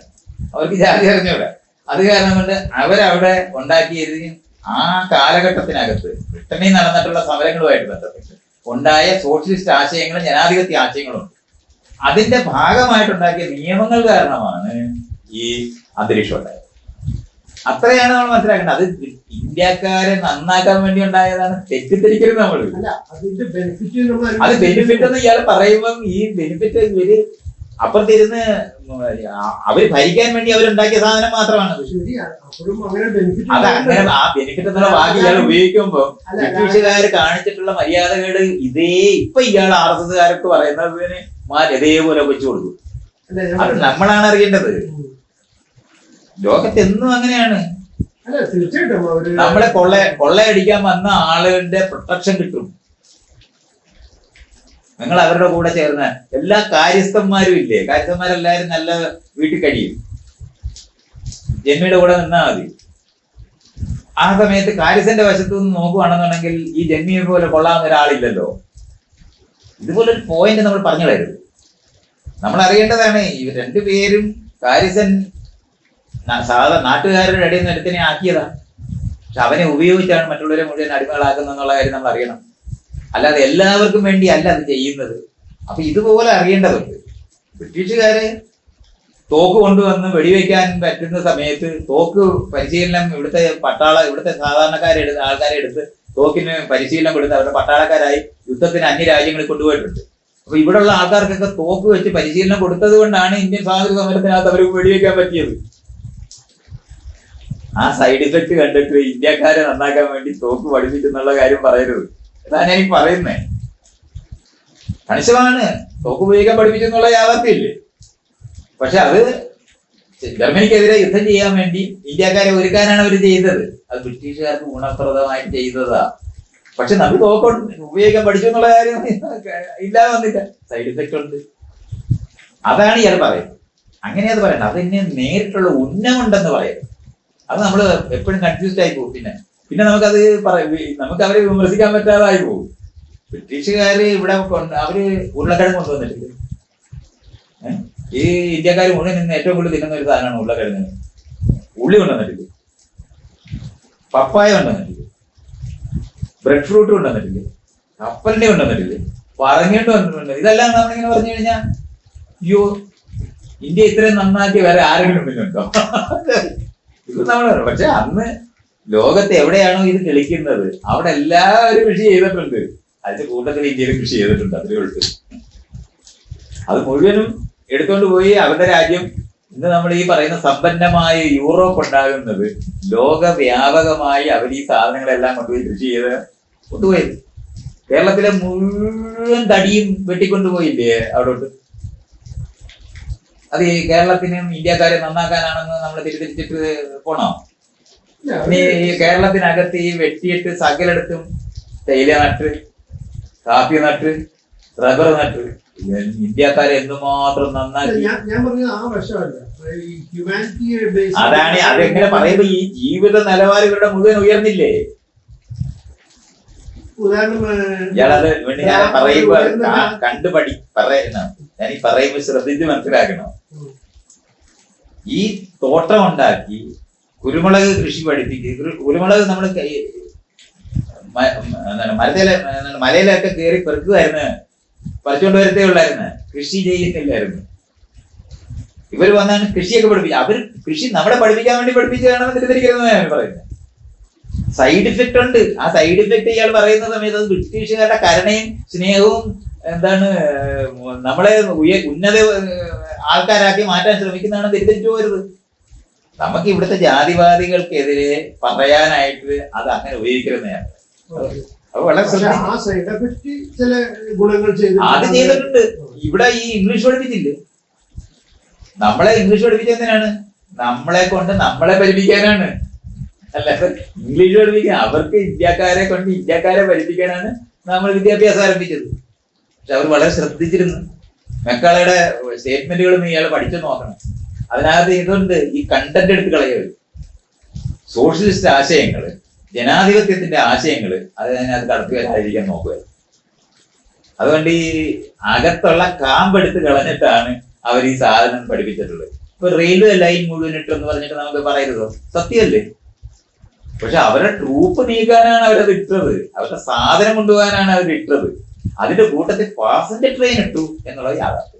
അവർക്ക് ജാതി അറിഞ്ഞൂടാ. അത് കാരണം കൊണ്ട് അവരവിടെ ഉണ്ടാക്കിയതിന് ആ കാലഘട്ടത്തിനകത്ത് ബ്രിട്ടനിൽ നടന്നിട്ടുള്ള സമരങ്ങളുമായിട്ട് ബന്ധപ്പെട്ട് ഉണ്ടായ സോഷ്യലിസ്റ്റ് ആശയങ്ങളും ജനാധിപത്യ ആശയങ്ങളും ഉണ്ട്. അതിന്റെ ഭാഗമായിട്ടുണ്ടാക്കിയ നിയമങ്ങൾ കാരണമാണ് ഈ അന്തരീക്ഷം ഉണ്ടായത്. അത്രയാണ് നമ്മൾ മനസ്സിലാക്കേണ്ടത്. അത് ഇന്ത്യക്കാരെ നന്നാക്കാൻ വേണ്ടി ഉണ്ടായതാണ്. തെറ്റിദ്ധരിക്കരുത് നമ്മൾ. അത് ബെനിഫിറ്റ് എന്ന് ഇയാൾ പറയുമ്പം ഈ ബെനിഫിറ്റ് ഇവര് അപ്പുറത്തിരുന്ന് അവര് ഭരിക്കാൻ വേണ്ടി അവരുണ്ടാക്കിയ സാധനം മാത്രമാണ് ശരിയാണ്. അപ്പോഴും അങ്ങനെ ബെനിഫിറ്റ് അത് അങ്ങനെ ആ ബെനിഫിറ്റ് എന്നുള്ള വാക്ക് ഇയാൾ ഉപയോഗിക്കുമ്പോൾ ബ്രിട്ടീഷുകാർ കാണിച്ചിട്ടുള്ള മര്യാദകള് ഇപ്പൊ ഇയാൾ RSSകാരൊക്കെ പറയുന്നതിന് ഇതേപോലെ വെച്ചു കൊടുക്കും. അത് നമ്മളാണ് അറിയേണ്ടത്. ലോകത്ത് എന്നും അങ്ങനെയാണ്. അല്ല തീർച്ചയായിട്ടും അവര് നമ്മളെ കൊള്ളയടിക്കാൻ വന്ന ആളുകളുടെ പ്രൊട്ടക്ഷൻ കിട്ടും. നിങ്ങൾ അവരുടെ കൂടെ ചേർന്ന എല്ലാ കാര്യസ്ഥന്മാരും ഇല്ലേ, കാര്യസ്ഥന്മാരെല്ലാരും നല്ല വീട്ടിൽ കഴിയും. ജന്മിയുടെ കൂടെ നിന്നാ മതി. ആ സമയത്ത് കാര്യസ്ഥന്റെ വശത്തു നിന്ന് നോക്കുകയാണെന്നുണ്ടെങ്കിൽ ഈ ജന്മിയെ പോലെ കൊള്ളാവുന്ന ഒരാളില്ലല്ലോ. ഇതുപോലൊരു പോയിന്റ് നമ്മൾ പറഞ്ഞു തരരുത്. നമ്മൾ അറിയേണ്ടതാണ് ഇവർ രണ്ടുപേരും കാര്യസ്ഥൻ സാധാരണ നാട്ടുകാരുടെ ഇടയിൽ നിന്ന് എടുത്തിനെ ആക്കിയതാ. പക്ഷെ അവനെ ഉപയോഗിച്ചാണ് മറ്റുള്ളവരെ മുഴുവൻ അടിമകളാക്കുന്നത് എന്നുള്ള കാര്യം നമ്മൾ അറിയണം. അല്ലാതെ എല്ലാവർക്കും വേണ്ടി അല്ല അത് ചെയ്യുന്നത്. അപ്പൊ ഇതുപോലെ അറിയേണ്ടതുണ്ട്. ബ്രിട്ടീഷുകാര് തോക്ക് കൊണ്ടുവന്ന് വെടിവെക്കാൻ പറ്റുന്ന സമയത്ത് തോക്ക് പരിശീലനം ഇവിടുത്തെ സാധാരണക്കാരെ ആൾക്കാരെ എടുത്ത് തോക്കിന് പരിശീലനം കൊടുത്ത് അവരുടെ പട്ടാളക്കാരായി യുദ്ധത്തിന് അന്യ രാജ്യങ്ങളിൽ കൊണ്ടുപോയിട്ടുണ്ട്. അപ്പൊ ഇവിടെയുള്ള ആൾക്കാർക്കൊക്കെ തോക്ക് വെച്ച് പരിശീലനം കൊടുത്തത് കൊണ്ടാണ് ഇന്ത്യൻ സ്വാതന്ത്ര്യ സമരത്തിനകത്ത് അവർക്ക് വെടിവെക്കാൻ പറ്റിയത്. ആ സൈഡ് ഇഫക്ട് കണ്ടിട്ട് ഇന്ത്യക്കാരെ നന്നാക്കാൻ വേണ്ടി തോക്ക് പഠിപ്പിച്ചെന്നുള്ള കാര്യം പറയരുത്. അതാണ് എനിക്ക് പറയുന്നേ. കണിശമാണ്. തോക്ക് ഉപയോഗിക്കാൻ പഠിപ്പിച്ചെന്നുള്ള യാഥാർത്ഥ്യമില്ലേ. പക്ഷെ അത് ജർമ്മനിക്കെതിരെ യുദ്ധം ചെയ്യാൻ വേണ്ടി ഇന്ത്യക്കാരെ ഒരുക്കാനാണ് അവർ ചെയ്തത്. അത് ബ്രിട്ടീഷുകാർക്ക് ഗുണപ്രദമായിട്ട് ചെയ്തതാ. പക്ഷെ നമ്മൾ തോക്ക് ഉപയോഗിക്കാൻ പഠിച്ചു എന്നുള്ള കാര്യം ഇല്ലാതെ വന്നില്ല. സൈഡ് ഇഫക്റ്റ് ഉണ്ട്. അതാണ് ഇയാൾ പറയുന്നത്. അങ്ങനെ അത് പറയണം. അതിന് നേരിട്ടുള്ള ഉന്നമുണ്ടെന്ന് പറയുന്നത്. അത് നമ്മൾ എപ്പോഴും കൺഫ്യൂസ്ഡ് ആയി പോകും. പിന്നെ നമുക്ക് അവരെ വിമർശിക്കാൻ പറ്റാതായി പോകും. ബ്രിട്ടീഷുകാര് ഇവിടെ അവര് ഉരുളക്കിഴങ്ങ് കൊണ്ടുവന്നിട്ടില്ല. ഈ ഇന്ത്യക്കാർ മുഴുവൻ നിന്ന് ഏറ്റവും കൂടുതൽ തിന്നുന്ന ഒരു സാധനമാണ് ഉരുളക്കിഴങ്ങ്. ഉള്ളി കൊണ്ടുവന്നിട്ടില്ല, പപ്പായ കൊണ്ടുവന്നിട്ടില്ല, ബ്രെഡ് ഫ്രൂട്ട് കൊണ്ടുവന്നിട്ടില്ല, കപ്പലിന്റെ കൊണ്ടുവന്നിട്ടില്ല, പറങ്ങേണ്ട് വന്നിട്ടുണ്ട്. ഇതെല്ലാം നമ്മളിങ്ങനെ പറഞ്ഞു കഴിഞ്ഞാൽ അയ്യോ ഇന്ത്യ ഇത്രയും നന്നാക്കി വേറെ ആരെങ്കിലും മുന്നുണ്ടോ? ഇത് നമ്മൾ. പക്ഷെ അന്ന് ലോകത്ത് എവിടെയാണോ ഇത് കളിക്കുന്നത് അവിടെ എല്ലാവരും കൃഷി ചെയ്തിട്ടുണ്ട്. അതിന്റെ കൂട്ടത്തിൽ ഇന്ത്യയിൽ കൃഷി ചെയ്തിട്ടുണ്ട്. അത്രേ ഉള്ളൂ. അത് മുഴുവനും എടുത്തുകൊണ്ട് പോയി അവരുടെ രാജ്യം ഇന്ന് നമ്മൾ ഈ പറയുന്ന സമ്പന്നമായ യൂറോപ്പ് ഉണ്ടാകുന്നത് ലോകവ്യാപകമായി അവർ ഈ സാധനങ്ങളെല്ലാം കൊണ്ടുപോയി കൃഷി ചെയ്ത് കൊണ്ടുപോയത്. കേരളത്തിലെ മുഴുവൻ തടിയും വെട്ടിക്കൊണ്ടുപോയില്ലേ അവിടോട്ട്. അത് ഈ കേരളത്തിനും ഇന്ത്യക്കാരെ നന്നാക്കാനാണെന്ന് നമ്മൾ തിരിച്ചിട്ട് പോണോ? ഇനി ഈ കേരളത്തിനകത്ത് ഈ വെട്ടിയിട്ട് സകലെടുത്തും തേയില നട്ട്, കാപ്പി നട്ട്, റബ്ബർ നട്ട് ഇന്ത്യക്കാരെ എന്തുമാത്രം നന്നാക്കി. ഞാൻ പറഞ്ഞത് ആ വശമല്ല. അതാണ്. അതെങ്ങനെ പറയുമ്പോ ഈ ജീവിത നിലവാരം ഇവരുടെ മുഴുവൻ ഉയർന്നില്ലേ? ഇയാളത് വേണ്ടി ഞാൻ പറയുമ്പോ കണ്ടുപടി ഞാൻ ഈ പറയുമ്പോ ശ്രദ്ധിച്ച് മനസ്സിലാക്കണം. ഈ തോട്ടം ഉണ്ടാക്കി കുരുമുളക് കൃഷി പഠിപ്പിക്കുക. കുരുമുളക് നമ്മൾ മലയിലൊക്കെ കയറി പെറുക്കുമായിരുന്നു, പറിച്ചുകൊണ്ട് വരത്തേ ഉള്ളായിരുന്നു, കൃഷി ചെയ്യുന്നില്ലായിരുന്നു. ഇവർ വന്നാണ് കൃഷിയൊക്കെ പഠിപ്പിക്കുക. അവർ കൃഷി നമ്മളെ പഠിപ്പിക്കാൻ വേണ്ടി പഠിപ്പിക്കുകയാണെന്ന് തിരിച്ചിരിക്കുന്നത് ഞാൻ പറയുന്നത്. സൈഡ് ഇഫക്റ്റ് ഉണ്ട്. ആ സൈഡ് ഇഫക്റ്റ് ഇയാൾ പറയുന്ന സമയത്ത് അത് ബ്രിട്ടീഷുകാരുടെ കരുണയും സ്നേഹവും നമ്മളെ ഉന്നത ആൾക്കാരാക്കി മാറ്റാൻ ശ്രമിക്കുന്നതാണ്. തിരിച്ചു പോരുത്. നമുക്ക് ഇവിടുത്തെ ജാതിവാദികൾക്കെതിരെ പറയാനായിട്ട് അത് അങ്ങനെ ഉപയോഗിക്കരുതെന്നാണ്. അത് വളരെ അത് ചെയ്തിട്ടുണ്ട്. ഇവിടെ ഈ ഇംഗ്ലീഷ് പഠിപ്പിച്ചില്ലേ? നമ്മളെ ഇംഗ്ലീഷ് പഠിപ്പിച്ചെന്തിനാണ്? നമ്മളെ കൊണ്ട് നമ്മളെ പഠിപ്പിക്കാനാണ്. അല്ലാതെ ഇംഗ്ലീഷ് പഠിപ്പിക്കാൻ അവർക്ക് ഇന്ത്യക്കാരെ കൊണ്ട് ഇന്ത്യക്കാരെ പഠിപ്പിക്കാനാണ് നമ്മൾ വിദ്യാഭ്യാസം ആരംഭിച്ചത്. പക്ഷെ അവർ വളരെ ശ്രദ്ധിച്ചിരുന്നു. മെക്കാളയുടെ സ്റ്റേറ്റ്മെന്റുകളും ഇയാൾ പഠിച്ചു നോക്കണം. അതിനകത്ത് ഇതുണ്ട്. ഈ കണ്ടന്റ് എടുത്ത് കളയരുത്. സോഷ്യലിസ്റ്റ് ആശയങ്ങള്, ജനാധിപത്യത്തിന്റെ ആശയങ്ങള് അതിനകത്ത് കടത്തി വരാതിരിക്കാൻ നോക്കുക. അതുകൊണ്ട് ഈ അകത്തുള്ള കാമ്പെടുത്ത് കളഞ്ഞിട്ടാണ് അവർ ഈ സാധനം പഠിപ്പിച്ചിട്ടുള്ളത്. ഇപ്പൊ റെയിൽവേ ലൈൻ മുഴുവൻ ഇട്ടെന്ന് പറഞ്ഞിട്ട് നമുക്ക് പറയരുതോ? സത്യമല്ലേ? പക്ഷെ അവരുടെ ട്രൂപ്പ് നീക്കാനാണ് അവരത് ഇട്ടത്. അവരുടെ സാധനം കൊണ്ടുപോകാനാണ് അവർ ഇട്ടത്. അതിന്റെ കൂട്ടത്തിൽ പാസഞ്ചർ ട്രെയിൻ ഇട്ടു എന്നുള്ളത് യാഥാർത്ഥ്യം.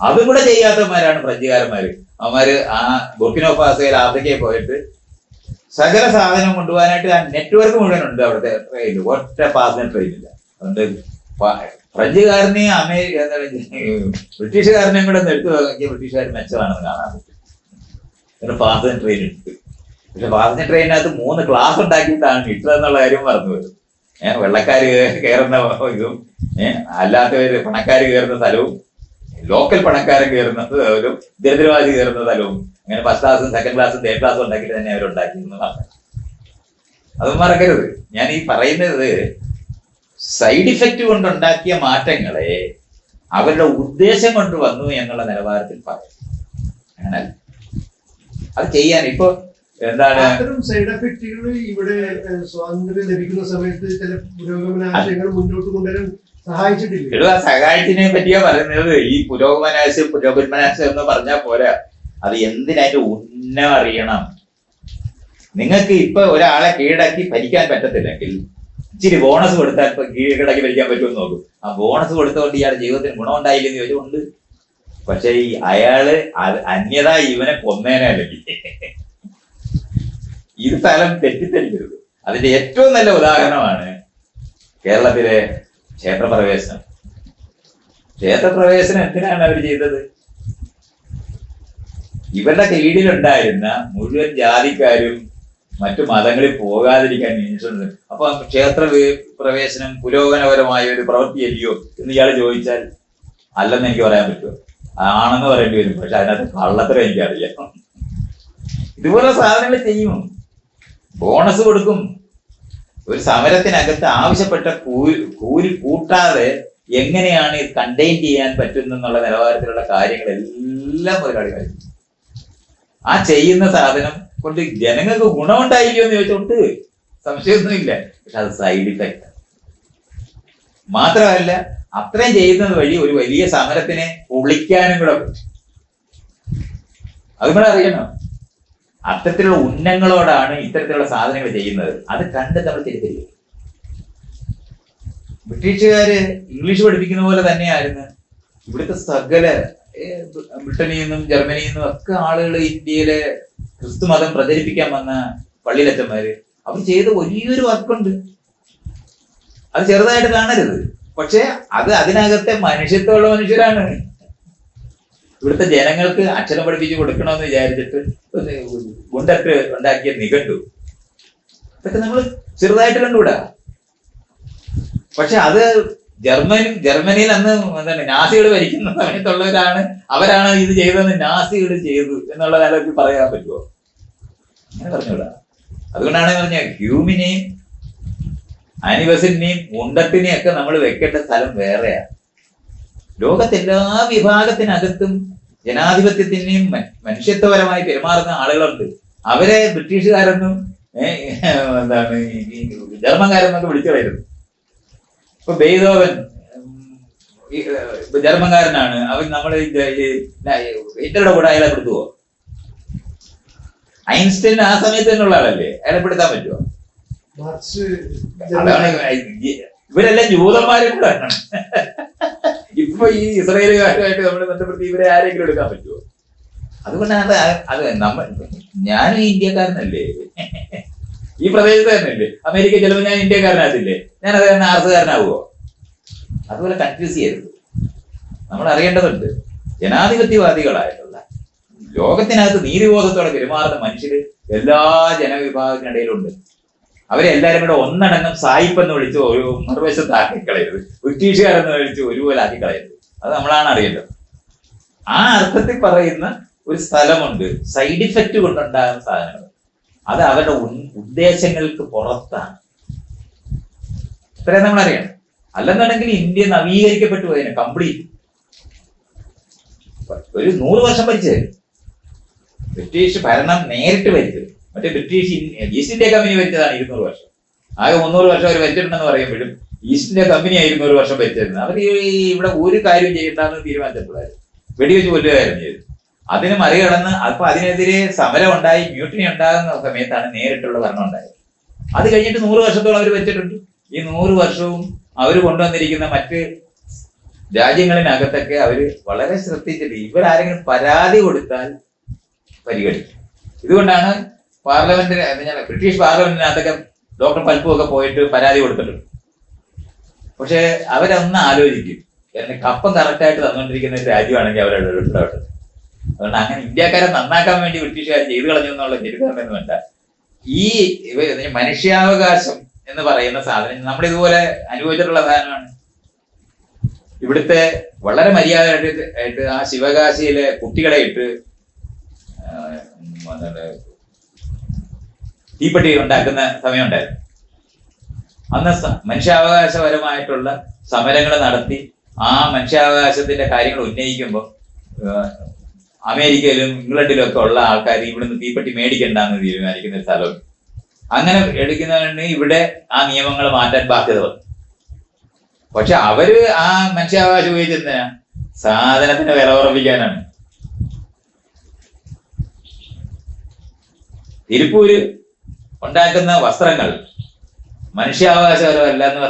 അതും കൂടെ ചെയ്യാത്തവന്മാരാണ് ഫ്രഞ്ചുകാരന്മാര്. അവന്മാര് ആ ബുർക്കിനോ ഫാസോയിൽ ആഫ്രിക്കയിൽ പോയിട്ട് സകല സാധനം കൊണ്ടുപോകാനായിട്ട് ആ നെറ്റ്വർക്ക് മുഴുവൻ ഉണ്ട് അവിടുത്തെ ട്രെയിനിൽ. ഒറ്റ പാസഞ്ചർ ട്രെയിനില്ല. അതുകൊണ്ട് ഫ്രഞ്ചുകാരനെയും ബ്രിട്ടീഷുകാരനെയും കൂടെ ഒന്ന് എടുത്തു നോക്കിയ ബ്രിട്ടീഷുകാർ മെച്ചമാണെന്ന് കാണാൻ പറ്റും. പിന്നെ പാസഞ്ചർ ട്രെയിൻ ഉണ്ട്. പക്ഷെ പാസഞ്ചർ ട്രെയിനകത്ത് 3 ക്ലാസ് ഉണ്ടാക്കിയിട്ടാണ് ഹിറ്റ്ലർ എന്നുള്ള കാര്യം പറഞ്ഞു വരും. വെള്ളക്കാര് കയറുന്ന ഇതും അല്ലാത്തവര് പണക്കാര് കയറുന്ന സ്ഥലവും ലോക്കൽ പണക്കാരൻ കയറുന്ന ഒരു ദരിദ്രവാസി കയറുന്ന സ്ഥലവും അങ്ങനെ ഫസ്റ്റ് ക്ലാസ്സും സെക്കൻഡ് ക്ലാസ്സും തേർഡ് ക്ലാസ്സും ഉണ്ടാക്കിയിട്ട് തന്നെ അവരുണ്ടാക്കിയെന്ന് പറഞ്ഞു. അതും മറക്കരുത്. ഞാൻ ഈ പറയുന്നത് സൈഡ് ഇഫക്റ്റ് കൊണ്ടുണ്ടാക്കിയ മാറ്റങ്ങളെ അവരുടെ ഉദ്ദേശം കൊണ്ട് വന്നു എന്നുള്ള നിലവാരത്തിൽ പറയും. അങ്ങനല്ല അത് ചെയ്യാൻ ഇപ്പൊ എന്താണ് അത്തരം സൈഡ് എഫക്റ്റുകൾ ഇവിടെ സ്വാതന്ത്ര്യം ലഭിക്കുന്ന സമയത്ത് ചില പുരോഗമനാശയങ്ങൾ മുന്നോട്ട് കൊണ്ടുവരാൻ സഹായിച്ചിട്ടില്ല. സഹായത്തിനെ പറ്റിയാ പറയുന്നത്. ഈ പുരോഗമനാശയം എന്ന് പറഞ്ഞാൽ പോരാ, അത് എന്തിനായിട്ട് ഉന്നം അറിയണം. നിങ്ങൾക്ക് ഇപ്പൊ ഒരാളെ കീഴടക്കി ഭരിക്കാൻ പറ്റത്തില്ലെങ്കിൽ ഇച്ചിരി ബോണസ് കൊടുത്താൽ ഇപ്പൊ കീഴടക്കി ഭരിക്കാൻ പറ്റുമെന്ന് നോക്കും. ആ ബോണസ് കൊടുത്തുകൊണ്ട് ഇയാളുടെ ജീവിതത്തിന് ഗുണം ഉണ്ടായില്ലെന്ന് ചോദിച്ചുകൊണ്ട്. പക്ഷെ ഈ അയാള് അന്യത ഇവനെ കൊന്നേനെ അല്ലെങ്കിൽ ഇത് സ്ഥലം തെറ്റിദ്ധരിക്കരുത്. അതിന്റെ ഏറ്റവും നല്ല ഉദാഹരണമാണ് കേരളത്തിലെ ക്ഷേത്രപ്രവേശനം. ക്ഷേത്രപ്രവേശനം എന്തിനാണ് അവർ ചെയ്തത്? ഇവരുടെ കീഴിലുണ്ടായിരുന്ന മുഴുവൻ ജാതിക്കാരും മറ്റു മതങ്ങളിൽ പോകാതിരിക്കാൻ നിയന്ത്രിച്ചിട്ടുണ്ട്. അപ്പൊ ക്ഷേത്ര പ്രവേശനം പുരോഗമനപരമായ ഒരു പ്രവൃത്തിയല്ലയോ എന്ന് ഇയാൾ ചോദിച്ചാൽ അല്ലെന്ന് എനിക്ക് പറയാൻ പറ്റുമോ? ആണെന്ന് പറയേണ്ടി വരും. പക്ഷെ അതിനകത്ത് കള്ളത്തരം എനിക്കറിയാം. ഇതുപോലെ സാധനങ്ങൾ ചെയ്യും, ബോണസ് കൊടുക്കും. ഒരു സമരത്തിനകത്ത് ആവശ്യപ്പെട്ട കൂലി കൂട്ടാതെ എങ്ങനെയാണ് ഇത് കണ്ടെയ്ൻ ചെയ്യാൻ പറ്റുന്നുള്ള നിലവാരത്തിലുള്ള കാര്യങ്ങളെല്ലാം മുതലാളി കഴിക്കും. ആ ചെയ്യുന്ന സാധനം കൊണ്ട് ജനങ്ങൾക്ക് ഗുണമുണ്ടായില്ലയോ എന്ന് ചോദിച്ചോണ്ട് സംശയമൊന്നുമില്ല. പക്ഷെ അത് സൈഡ് ഇഫക്റ്റ് മാത്രമല്ല, അത്രയും ചെയ്യുന്നത് വഴി ഒരു വലിയ സമരത്തിനെ പൊളിക്കാനും കൂടെ പറ്റും. അതും കൂടെ അറിയണം. അത്തരത്തിലുള്ള ഉന്നങ്ങളോടാണ് ഇത്തരത്തിലുള്ള സാധനങ്ങൾ ചെയ്യുന്നത്. അത് കണ്ട് നമ്മൾ തിരിച്ചറിയും. ബ്രിട്ടീഷുകാര് ഇംഗ്ലീഷ് പഠിപ്പിക്കുന്ന പോലെ തന്നെയായിരുന്നു ഇവിടുത്തെ സകല ബ്രിട്ടനിൽ നിന്നും ജർമ്മനിയിൽ നിന്നും ഒക്കെ ആളുകൾ ഇന്ത്യയിലെ ക്രിസ്തു മതം പ്രചരിപ്പിക്കാൻ വന്ന പള്ളിയിലച്ചന്മാര് അവർ ചെയ്ത വലിയൊരു വർക്കുണ്ട്. അത് ചെറുതായിട്ട് കാണരുത്. പക്ഷെ അത് അതിനകത്തെ മനുഷ്യത്വമുള്ള മനുഷ്യരാണ്. ഇവിടുത്തെ ജനങ്ങൾക്ക് അക്ഷരം പഠിപ്പിച്ച് കൊടുക്കണമെന്ന് വിചാരിച്ചിട്ട് ഗുണ്ടക്ക് ഉണ്ടാക്കിയ നിഘണ്ടു ഇതൊക്കെ നമ്മൾ ചെറുതായിട്ട് കണ്ടുകൂടാ. പക്ഷെ അത് ജർമ്മനിയിൽ അന്ന് എന്താണ് നാസികൾ ഭരിക്കുന്ന സമയത്തുള്ളവരാണ്, അവരാണ് ഇത് ചെയ്തതെന്ന് നാസികൾ ചെയ്തു എന്നുള്ള നിലയ്ക്ക് പറയാൻ പറ്റുമോ? അങ്ങനെ പറഞ്ഞൂടാ. അതുകൊണ്ടാണ് പറഞ്ഞ ഹ്യൂമിനെയും ആനിവേഴ്സറിനെയും മുണ്ടത്തിനെയും ഒക്കെ നമ്മൾ വെക്കേണ്ട സ്ഥലം വേറെയാണ്. ലോകത്തെല്ലാ വിഭാഗത്തിനകത്തും ജനാധിപത്യത്തിനെയും മനുഷ്യത്വപരമായി പെരുമാറുന്ന ആളുകളുണ്ട്. അവരെ ബ്രിട്ടീഷുകാരൊന്നും എന്താണ് ജർമ്മൻകാരെന്നൊക്കെ വിളിച്ചു കളയുന്നത്. ഇപ്പൊ ബെയ്തോവൻ ജർമ്മൻകാരനാണ്. അവൻ നമ്മള് ഹിറ്റ്ലറുടെ കൂടെ അയാളെ പെടുത്തുവോ? ഐൻസ്റ്റൈൻ ആ സമയത്ത് തന്നെയുള്ള ആളല്ലേ, അയാളെ പെടുത്താൻ പറ്റുമോ? അതാണ് ഇവരെല്ലാം ജൂതന്മാരെ കൂടെ. ഇപ്പൊ ഈ ഇസ്രായേലുകാരുമായിട്ട് നമ്മൾ ബന്ധപ്പെടുത്തി ഇവരെ ആരെങ്കിലും എടുക്കാൻ പറ്റുമോ? അതുകൊണ്ടാണ് അത് ഞാനും ഇന്ത്യക്കാരനല്ലേ, ഈ പ്രദേശത്ത് തന്നെയല്ലേ. അമേരിക്ക ചെല്ലുമ്പോൾ ഞാൻ ഇന്ത്യക്കാരനാകത്തില്ലേ, ഞാൻ അത് തന്നെ ആർസുകാരനാവുമോ? അതുപോലെ കൺഫ്യൂസ് ചെയ്യരുത്. നമ്മൾ അറിയേണ്ടതുണ്ട്, ജനാധിപത്യവാദികളായിട്ടുള്ള ലോകത്തിനകത്ത് നീതിബോധത്തോടെ പെരുമാറുന്ന മനുഷ്യര് എല്ലാ ജനവിഭാഗത്തിനിടയിലുണ്ട്. അവരെല്ലാരും കൂടെ ഒന്നടങ്കം സായിപ്പെന്ന് വിളിച്ച് ഒരു മറുവശത്ത് ആക്കിക്കളയരുത്, ബ്രിട്ടീഷുകാരെന്ന് വിളിച്ച് ഒരുപോലെ ആക്കിക്കളയരുത്. അത് നമ്മളാണ് അറിയേണ്ടത്. ആ അർത്ഥത്തിൽ പറയുന്ന ഒരു സ്ഥലമുണ്ട്, സൈഡ് ഇഫക്റ്റ് കൊണ്ടുണ്ടാകുന്ന സാധനങ്ങൾ. അത് അവരുടെ ഉദ്ദേശങ്ങൾക്ക് പുറത്താണ്. ഇത്രയും നമ്മൾ അറിയണം. അല്ലെന്നുണ്ടെങ്കിൽ ഇന്ത്യ നവീകരിക്കപ്പെട്ടു പോയതിനെ കംപ്ലീറ്റ്. ഒരു 100 വർഷം ഭരിച്ചത് ബ്രിട്ടീഷ് ഭരണം നേരിട്ട് ഭരിച്ചത്. മറ്റേ ബ്രിട്ടീഷ് ഈസ്റ്റ് ഇന്ത്യ കമ്പനി ഭരിച്ചതാണ് 200 വർഷം. ആകെ 300 വർഷം അവർ ഭരിച്ചിട്ടുണ്ടെന്ന് പറയുമ്പോഴും ഈസ്റ്റ് ഇന്ത്യ കമ്പനിയാണ് 200 വർഷം ഭരിച്ചിരുന്നത്. അവർ ഇവിടെ ഒരു കാര്യം ചെയ്യണ്ടെന്ന് തീരുമാനിച്ചപ്പോഴായിരുന്നു വെടിവെച്ച് കൊല്ലുകയായിരുന്നു ചെയ്തത്. അതിന് മറികടന്ന് അപ്പൊ അതിനെതിരെ സമരം ഉണ്ടായി, മ്യൂട്ടിനി ഉണ്ടാകുന്ന സമയത്താണ് നേരിട്ടുള്ള ഭരണം ഉണ്ടായത്. അത് കഴിഞ്ഞിട്ട് 100 വർഷത്തോളം അവർ ഭരിച്ചിട്ടുണ്ട്. ഈ 100 വർഷവും അവർ കൊണ്ടുവന്നിരിക്കുന്ന മറ്റ് രാജ്യങ്ങളിനകത്തൊക്കെ അവര് വളരെ ശ്രദ്ധിച്ചിട്ട് ഇവരാരെങ്കിലും പരാതി കൊടുത്താൽ പരിഗണിക്കും. ഇതുകൊണ്ടാണ് പാർലമെന്റിന് ബ്രിട്ടീഷ് പാർലമെന്റിനകത്തൊക്കെ ഡോക്ടർ പൽപ്പു ഒക്കെ പോയിട്ട് പരാതി കൊടുത്തിട്ടുണ്ട്. പക്ഷെ അവരൊന്ന് ആലോചിക്കും, കാരണം കപ്പം കറക്റ്റായിട്ട് തന്നുകൊണ്ടിരിക്കുന്ന ഒരു രാജ്യമാണെങ്കിൽ അവരുടെ ഇടപെട്ടത്. അതുകൊണ്ട് അങ്ങനെ ഇന്ത്യക്കാരെ നന്നാക്കാൻ വേണ്ടി ബ്രിട്ടീഷുകാർ ചെയ്തു കളഞ്ഞു എന്നുള്ള ചരിത്രമൊന്നും വേണ്ട. ഈ മനുഷ്യാവകാശം എന്ന് പറയുന്ന സാധനം നമ്മളിതുപോലെ അനുഭവിച്ചിട്ടുള്ള സാധനമാണ്. ഇവിടുത്തെ വളരെ മര്യാദയായിട്ട് ആ ശിവകാശിയിലെ കുട്ടികളെ ഇട്ട് തീപ്പെട്ടി ഉണ്ടാക്കുന്ന സമയമുണ്ടായിരുന്നു. അന്ന് മനുഷ്യാവകാശപരമായിട്ടുള്ള സമരങ്ങൾ നടത്തി ആ മനുഷ്യാവകാശത്തിന്റെ കാര്യങ്ങൾ ഉന്നയിക്കുമ്പോൾ അമേരിക്കയിലും ഇംഗ്ലണ്ടിലും ഒക്കെ ഉള്ള ആൾക്കാർ ഇവിടുന്ന് തീപ്പെട്ടി മേടിക്കണ്ടെന്ന് തീരുമാനിക്കുന്ന ഒരു സ്ഥലം. അങ്ങനെ എടുക്കുന്നതിന് ഇവിടെ ആ നിയമങ്ങൾ മാറ്റാൻ ബാധ്യത വന്നു. പക്ഷെ അവര് ആ മനുഷ്യാവകാശം ഉപയോഗിച്ചെന്തിനാ? സാധനത്തിന് വില ഉറപ്പിക്കാനാണ്. തിരുപ്പൂര് ഉണ്ടാക്കുന്ന വസ്ത്രങ്ങൾ മനുഷ്യാവകാശപരമല്ല എന്ന്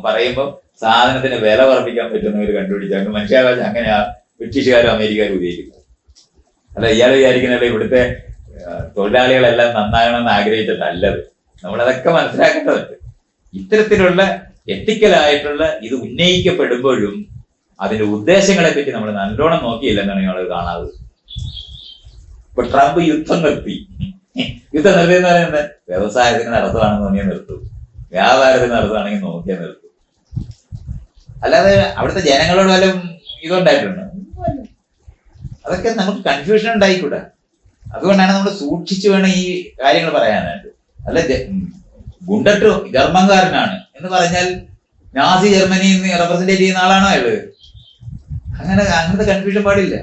പറയുമ്പോൾ സാധനത്തിന് വില ഉറപ്പിക്കാൻ പറ്റുന്നവർ കണ്ടുപിടിച്ചു. അങ്ങ് മനുഷ്യാവകാശം അങ്ങനെയാ ബ്രിട്ടീഷുകാരും അമേരിക്കാരും ഉപയോഗിക്കുന്നത്. അല്ല, ഇയാൾ വിചാരിക്കുന്നത് ഇവിടുത്തെ തൊഴിലാളികളെല്ലാം നന്നാകണമെന്ന് ആഗ്രഹിച്ചിട്ടല്ലത്. നമ്മളതൊക്കെ മനസ്സിലാക്കേണ്ടതുണ്ട്. ഇത്തരത്തിലുള്ള എത്തിക്കലായിട്ടുള്ള ഇത് ഉന്നയിക്കപ്പെടുമ്പോഴും അതിന്റെ ഉദ്ദേശങ്ങളെ പറ്റി നമ്മൾ നല്ലോണം നോക്കിയില്ലെന്നാണ് ഞങ്ങൾ കാണാറ്. ഇപ്പൊ ട്രംപ് യുദ്ധം നിർത്തി എന്ന് പറയുന്നത് വ്യവസായത്തിന് നടത്തുകയാണെന്ന് തോന്നിയാൽ നിർത്തും, വ്യാപാരത്തിന് നടത്തുകയാണെങ്കിൽ നോക്കിയാൽ നിർത്തും. അല്ലാതെ അവിടുത്തെ ജനങ്ങളോട് വല്ല ഇതുണ്ടായിട്ടുണ്ട്? അതൊക്കെ നമുക്ക് കൺഫ്യൂഷൻ ഉണ്ടായിക്കൂടാ. അതുകൊണ്ടാണ് നമ്മൾ സൂക്ഷിച്ചു വേണം ഈ കാര്യങ്ങൾ പറയാനായിട്ട്. അല്ല, ഗുണ്ടട്ട് ജർമ്മൻകാരനാണ് എന്ന് പറഞ്ഞാൽ നാസി ജർമ്മനിയിൽ നിന്ന് റെപ്രസെന്റേറ്റ് ചെയ്യുന്ന ആളാണോ അയാള്? അങ്ങനത്തെ കൺഫ്യൂഷൻ പാടില്ല.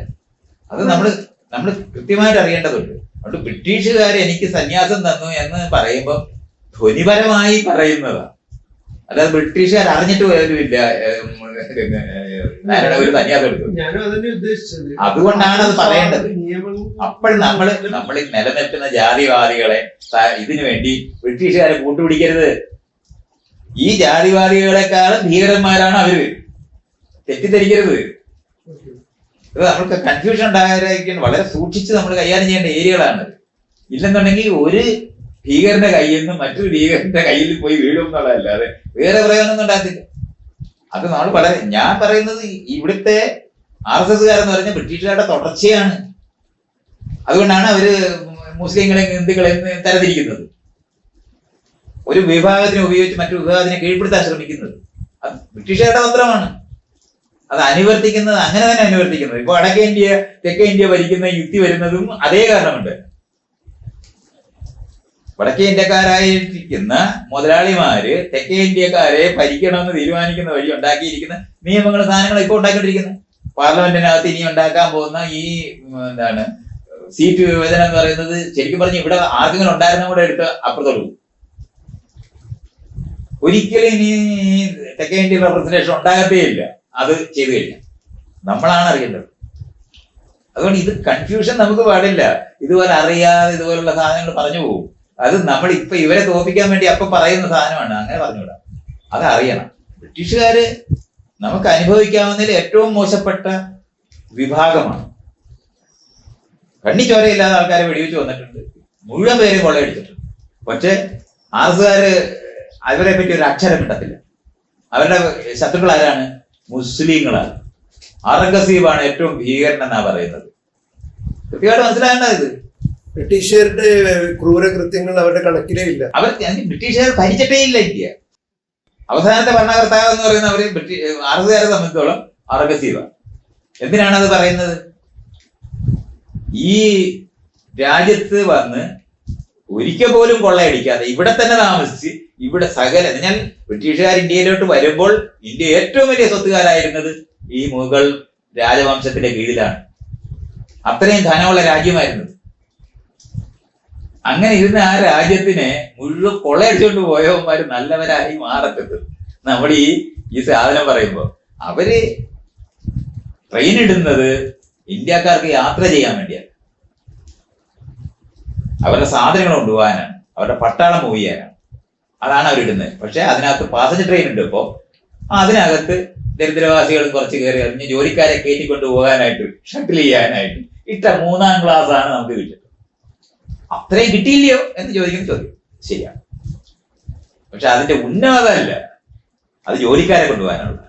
അത് നമ്മൾ കൃത്യമായിട്ട് അറിയേണ്ടതുണ്ട്. അതുകൊണ്ട് ബ്രിട്ടീഷുകാർ എനിക്ക് സന്യാസം തന്നു എന്ന് പറയുമ്പോൾ ധ്വനിപരമായി പറയുന്നതാ, അല്ലാതെ ബ്രിട്ടീഷുകാർ അറിഞ്ഞിട്ട് പോയാലുമില്ല ഒരു സന്യാസം എടുത്തു. അതുകൊണ്ടാണ് അത് പറയേണ്ടത്. അപ്പോൾ നമ്മൾ നിലനിൽക്കുന്ന ജാതിവാദികളെ ഇതിനു വേണ്ടി ബ്രിട്ടീഷുകാരെ കൂട്ടുപിടിക്കരുത്. ഈ ജാതിവാദികളെക്കാളും ഭീകരന്മാരാണ് അവര്, തെറ്റിദ്ധരിക്കരുത്. ഇത് നമ്മൾക്ക് കൺഫ്യൂഷൻ ഉണ്ടാകാതിരിക്കാൻ വളരെ സൂക്ഷിച്ച് നമ്മൾ കൈകാര്യം ചെയ്യേണ്ട ഏരിയകളാണ്. ഇല്ലെന്നുണ്ടെങ്കിൽ ഒരു ഭീകരന്റെ കയ്യിൽ നിന്ന് മറ്റൊരു ഭീകരന്റെ കയ്യിൽ പോയി വീഴും എന്നുള്ളതല്ലാതെ വേറെ പ്രയോജനമൊന്നും ഉണ്ടാകത്തില്ല. അത് നമ്മൾ ഞാൻ പറയുന്നത് ഇവിടുത്തെ RSSകാരെന്ന് പറഞ്ഞാൽ ബ്രിട്ടീഷുകാരുടെ തുടർച്ചയാണ്. അതുകൊണ്ടാണ് അവര് മുസ്ലിങ്ങളെ ഹിന്ദുക്കളെ തരംതിരിക്കുന്നത്, ഒരു വിഭാഗത്തിനെ ഉപയോഗിച്ച് മറ്റു വിഭാഗത്തിനെ കീഴ്പ്പെടുത്താൻ ശ്രമിക്കുന്നത്. അത് ബ്രിട്ടീഷുകാരുടെ തന്ത്രമാണ്. അത് അനുവർത്തിക്കുന്നത് അങ്ങനെ തന്നെ അനുവർത്തിക്കുന്നത്. ഇപ്പൊ വടക്കേ ഇന്ത്യ തെക്കേ ഇന്ത്യ ഭരിക്കുന്ന യുക്തി വരുന്നതും അതേ കാരണമുണ്ട്. വടക്കേ ഇന്ത്യക്കാരായിരിക്കുന്ന മുതലാളിമാര് തെക്കേ ഇന്ത്യക്കാരെ ഭരിക്കണമെന്ന് തീരുമാനിക്കുന്ന വഴി ഉണ്ടാക്കിയിരിക്കുന്ന നിയമങ്ങൾ, സാധനങ്ങൾ ഇപ്പോൾ ഉണ്ടാക്കിക്കൊണ്ടിരിക്കുന്നത്. പാർലമെന്റിനകത്ത് ഇനി ഉണ്ടാക്കാൻ പോകുന്ന ഈ സീറ്റ് വിഭജനം എന്ന് പറയുന്നത് ശരിക്കും പറഞ്ഞ് ഇവിടെ ആർക്കെങ്കിലും ഉണ്ടായിരുന്ന കൂടെ എടുത്ത് അപ്പുറത്തോട്ട് പോകും. ഒരിക്കലും ഇനി തെക്കേ ഇന്ത്യ റെപ്രസെന്റേഷൻ ഉണ്ടാകത്തേ ഇല്ല. അത് ചെയ്തു കഴിഞ്ഞാൽ നമ്മളാണ് അറിയേണ്ടത്. അതുകൊണ്ട് ഇത് കൺഫ്യൂഷൻ നമുക്ക് പാടില്ല. ഇതുപോലെ അറിയാതെ ഇതുപോലുള്ള സാധനങ്ങൾ പറഞ്ഞു പോകും. അത് നമ്മൾ ഇപ്പൊ ഇവരെ തോൽപ്പിക്കാൻ വേണ്ടി അപ്പൊ പറയുന്ന സാധനമാണ്, അങ്ങനെ പറഞ്ഞുകൂടാ. അത് അറിയണം. ബ്രിട്ടീഷുകാര് നമുക്ക് അനുഭവിക്കാവുന്നതിൽ ഏറ്റവും മോശപ്പെട്ട വിഭാഗമാണ്. കണ്ണിച്ചോരയില്ലാതെ ആൾക്കാരെ വെടിവെച്ച് വന്നിട്ടുണ്ട്, മുഴുവൻ പേരെയും കൊള്ളയടിച്ചിട്ടുണ്ട്. പക്ഷെ RSകാര് അവരെ പറ്റി ഒരു അക്ഷരം കിട്ടത്തില്ല. അവരുടെ ശത്രുക്കൾ ആരാണ്? മുസ്ലിങ്ങളാണ്. ഔറംഗസീബാണ് ഏറ്റവും ഭീകരൻ എന്നാ പറയുന്നത്. കൃത്യമായിട്ട് മനസ്സിലാകേണ്ടത് ഇത്. ബ്രിട്ടീഷുകാരുടെ ക്രൂരകൃത്യങ്ങൾ അവരുടെ കണക്കിലേ ഇല്ല. ബ്രിട്ടീഷുകാർ ഭരിച്ചിട്ടേ ഇല്ല ഇന്ത്യ. അവസാനത്തെ ഭരണകർത്താവ് എന്ന് പറയുന്ന അവര് RSകാരെ സംബന്ധിച്ചോളം ഔറംഗസീബാണ്. എന്തിനാണ് അത് പറയുന്നത്? ഈ രാജ്യത്ത് വന്ന് ഒരിക്കൽ പോലും കൊള്ളയടിക്കാതെ ഇവിടെ തന്നെ താമസിച്ച് ഇവിടെ സകല ഞാൻ ബ്രിട്ടീഷുകാർ ഇന്ത്യയിലോട്ട് വരുമ്പോൾ ഇന്ത്യ ഏറ്റവും വലിയ സ്വത്തുകാരായിരുന്നത് ഈ മുഗൾ രാജവംശത്തിന്റെ കീഴിലാണ്. അത്രയും ധനമുള്ള രാജ്യമായിരുന്നത്. അങ്ങനെ ഇരുന്ന ആ രാജ്യത്തിനെ മുഴുവൻ കൊള്ളയടിച്ചുകൊണ്ട് പോയവന്മാര് നല്ലവരായി മാറത്തത്. നമ്മൾ ഈ സാധനം പറയുമ്പോ അവര് ട്രെയിൻ ഇടുന്നത് ഇന്ത്യക്കാർക്ക് യാത്ര ചെയ്യാൻ വേണ്ടിയാണ്, അവരുടെ സാധനങ്ങൾ കൊണ്ടുപോകാനാണ്, അവരുടെ പട്ടാളം മൂവ് ചെയ്യാനാണ്. അതാണ് അവരിടുന്നത്. പക്ഷെ അതിനകത്ത് പാസഞ്ചർ ട്രെയിൻ ഉണ്ട്. ഇപ്പോ അതിനകത്ത് ദരിദ്രവാസികളും കുറച്ച് കയറി അറിഞ്ഞ് ജോലിക്കാരെ കയറ്റിക്കൊണ്ട് പോകാനായിട്ട്, ഷട്ടിൽ ചെയ്യാനായിട്ട് ഇട്ട 3ാം ക്ലാസ് ആണ് നമുക്ക് കിട്ടുന്നത്. അത്രയും കിട്ടിയില്ലയോ എന്ന് ചോദിക്കുന്ന ചോദ്യം ശരിയാണ്. പക്ഷെ അതിന്റെ ഉന്നതല്ല, അത് ജോലിക്കാരെ കൊണ്ടുപോകാനുള്ള.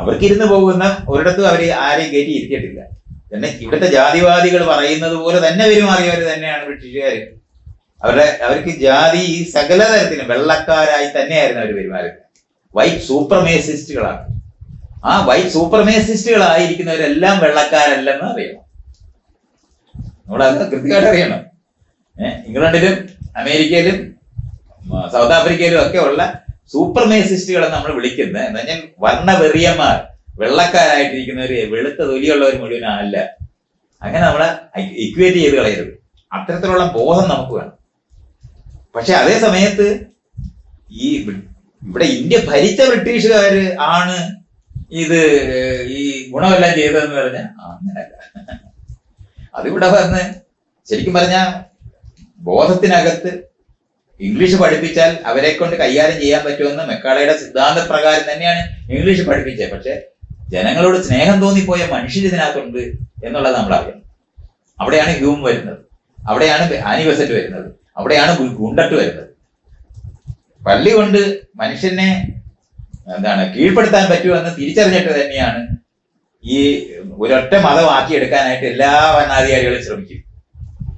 അവർക്കിരുന്ന് പോകുന്ന ഒരിടത്തും അവർ ആരെയും കയറ്റി ഇരുത്തിയിട്ടില്ല. പിന്നെ ഇവിടുത്തെ ജാതിവാദികൾ പറയുന്നത് പോലെ തന്നെ പെരുമാറിയവർ തന്നെയാണ് ബ്രിട്ടീഷുകാർ. അവർക്ക് ജാതി ഈ സകല തരത്തിലും വെള്ളക്കാരായി തന്നെയായിരുന്നു അവർ പെരുമാറുന്നത്. വൈറ്റ് സൂപ്പർമേസിസ്റ്റുകളാണ്. ആ വൈറ്റ് സൂപ്പർമേസിസ്റ്റുകളായിരിക്കുന്നവരെല്ലാം വെള്ളക്കാരല്ലെന്ന് അറിയണം. നമ്മളത് കൃത്യമായിട്ട് അറിയണം. ഇംഗ്ലണ്ടിലും അമേരിക്കയിലും സൗത്ത് ആഫ്രിക്കയിലും ഒക്കെ ഉള്ള സൂപ്പർമേസിസ്റ്റുകളെ നമ്മൾ വിളിക്കുന്നത് എന്ന് പറഞ്ഞാൽ വർണ്ണവെറിയന്മാർ, വെള്ളക്കാരായിട്ടിരിക്കുന്നവര്, വെളുത്ത തൊലിയുള്ളവർ മുഴുവനല്ല. അങ്ങനെ നമ്മളെ ഇക്വേറ്റ് ചെയ്ത് കളയരുത്. അത്തരത്തിലുള്ള ബോധം നമുക്ക് വേണം. പക്ഷെ അതേ സമയത്ത് ഇവിടെ ഇന്ത്യ ഭരിച്ച ബ്രിട്ടീഷുകാര് ആണ് ഈ ഗുണമെല്ലാം ചെയ്തതെന്ന് പറഞ്ഞാൽ അങ്ങനല്ല. അതിവിടെ വന്ന് ശരിക്കും പറഞ്ഞാൽ ബോധത്തിനകത്ത് ഇംഗ്ലീഷ് പഠിപ്പിച്ചാൽ അവരെ കൊണ്ട് കൈകാര്യം ചെയ്യാൻ പറ്റുമെന്ന് മെക്കാളയുടെ സിദ്ധാന്ത പ്രകാരം തന്നെയാണ് ഇംഗ്ലീഷ് പഠിപ്പിച്ചത്. പക്ഷെ ജനങ്ങളോട് സ്നേഹം തോന്നിപ്പോയ മനുഷ്യർ ഇതിനകത്തുണ്ട് എന്നുള്ളത് നമ്മൾ അറിയണം. അവിടെയാണ് ഹ്യൂം വരുന്നത്, അവിടെയാണ് ആനി ബെസന്റ് വരുന്നത്, അവിടെയാണ് ഗുണ്ടട്ട് വരുന്നത്. പള്ളി കൊണ്ട് മനുഷ്യനെ കീഴ്പ്പെടുത്താൻ പറ്റുമെന്ന് തിരിച്ചറിഞ്ഞിട്ട് തന്നെയാണ് ഈ ഒരൊറ്റ മതമാക്കിയെടുക്കാനായിട്ട് എല്ലാ ഭരണാധികാരികളും ശ്രമിക്കും.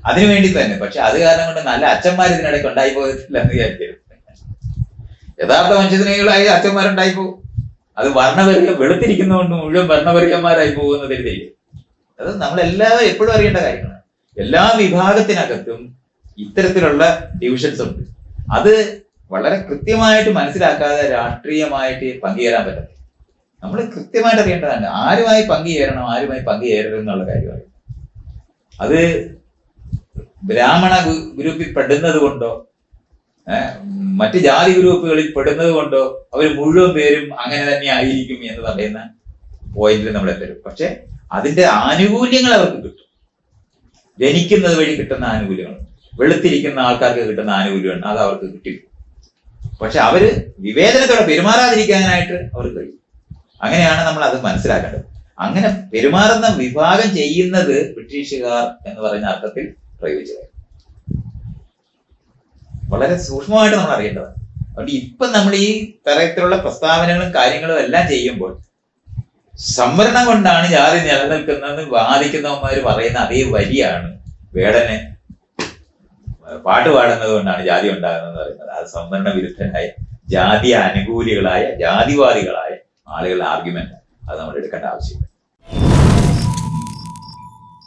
അതിനുവേണ്ടി തന്നെ. പക്ഷെ അത് കാരണം കൊണ്ട് നല്ല അച്ഛന്മാർ ഇതിനിടയ്ക്ക് ഉണ്ടായി പോകത്തില്ല എന്ന് വിചാരിക്കരുത്. യഥാർത്ഥ മനുഷ്യസ്നേഹികളായ അച്ഛന്മാരുണ്ടായി പോകും. അത് വെളുത്തിരിക്കുന്നതുകൊണ്ട് മുഴുവൻ വർണ്ണവർഗന്മാരായി പോകുന്ന തിരിച്ചിരിക്കും. അത് നമ്മളെല്ലാവരും എപ്പോഴും അറിയേണ്ട കാര്യങ്ങളാണ്. എല്ലാ വിഭാഗത്തിനകത്തും ഇത്തരത്തിലുള്ള ഡിവിഷൻസ് ഉണ്ട്. അത് വളരെ കൃത്യമായിട്ട് മനസ്സിലാക്കാതെ രാഷ്ട്രീയമായിട്ട് പങ്കുചേരാൻ പറ്റത്തില്ല. നമ്മൾ കൃത്യമായിട്ട് അറിയേണ്ടതാണ് ആരുമായി പങ്കുചേരണം, ആരുമായി പങ്കുചേരരുത് എന്നുള്ള കാര്യമാണ്. അത് ബ്രാഹ്മണ ഗ്രൂപ്പിൽ പെടുന്നത് കൊണ്ടോ മറ്റ് ജാതി ഗ്രൂപ്പുകളിൽ പെടുന്നത് കൊണ്ടോ അവർ മുഴുവൻ പേരും അങ്ങനെ തന്നെ ആയിരിക്കും എന്ന് പറയുന്ന പോയിന്റിൽ നമ്മൾ എത്തരും. പക്ഷെ അതിന്റെ ആനുകൂല്യങ്ങൾ അവർക്ക് കിട്ടും. ജനിക്കുന്നത് വഴി കിട്ടുന്ന ആനുകൂല്യങ്ങൾ, വെളുത്തിരിക്കുന്ന ആൾക്കാർക്ക് കിട്ടുന്ന ആനുകൂല്യമാണ്, അത് അവർക്ക് കിട്ടില്ല. പക്ഷെ അവര് വിവേചനത്തോടെ പെരുമാറാതിരിക്കാനായിട്ട് അവർക്ക് കഴിയും. അങ്ങനെയാണ് നമ്മൾ അത് മനസ്സിലാക്കേണ്ടത്. അങ്ങനെ പെരുമാറുന്ന വിഭാഗം ചെയ്യുന്നത് ബ്രിട്ടീഷുകാർ എന്ന് പറയുന്ന അർത്ഥത്തിൽ പ്രയോഗിച്ചത് വളരെ സൂക്ഷ്മമായിട്ട് നമ്മൾ അറിയേണ്ടതാണ്. അതുകൊണ്ട് ഇപ്പൊ നമ്മൾ ഈ തരത്തിലുള്ള പ്രസ്താവനകളും കാര്യങ്ങളും എല്ലാം ചെയ്യുമ്പോൾ സംവരണം കൊണ്ടാണ് ജാതി നിലനിൽക്കുന്നതെന്ന് വാദിക്കുന്നവന്മാര് പറയുന്ന അതേ വരിയാണ് വേടനെ പാട്ട് പാടുന്നത് കൊണ്ടാണ് ജാതി ഉണ്ടാകുന്നതെന്ന് പറയുന്നത്. അത് സംവരണ വിരുദ്ധരായ ജാതി അനുകൂലികളായ ജാതിവാദികളായ ആളുകളുടെ ആർഗ്യുമെന്റ്. അത് നമ്മൾ എടുക്കേണ്ട ആവശ്യമില്ല.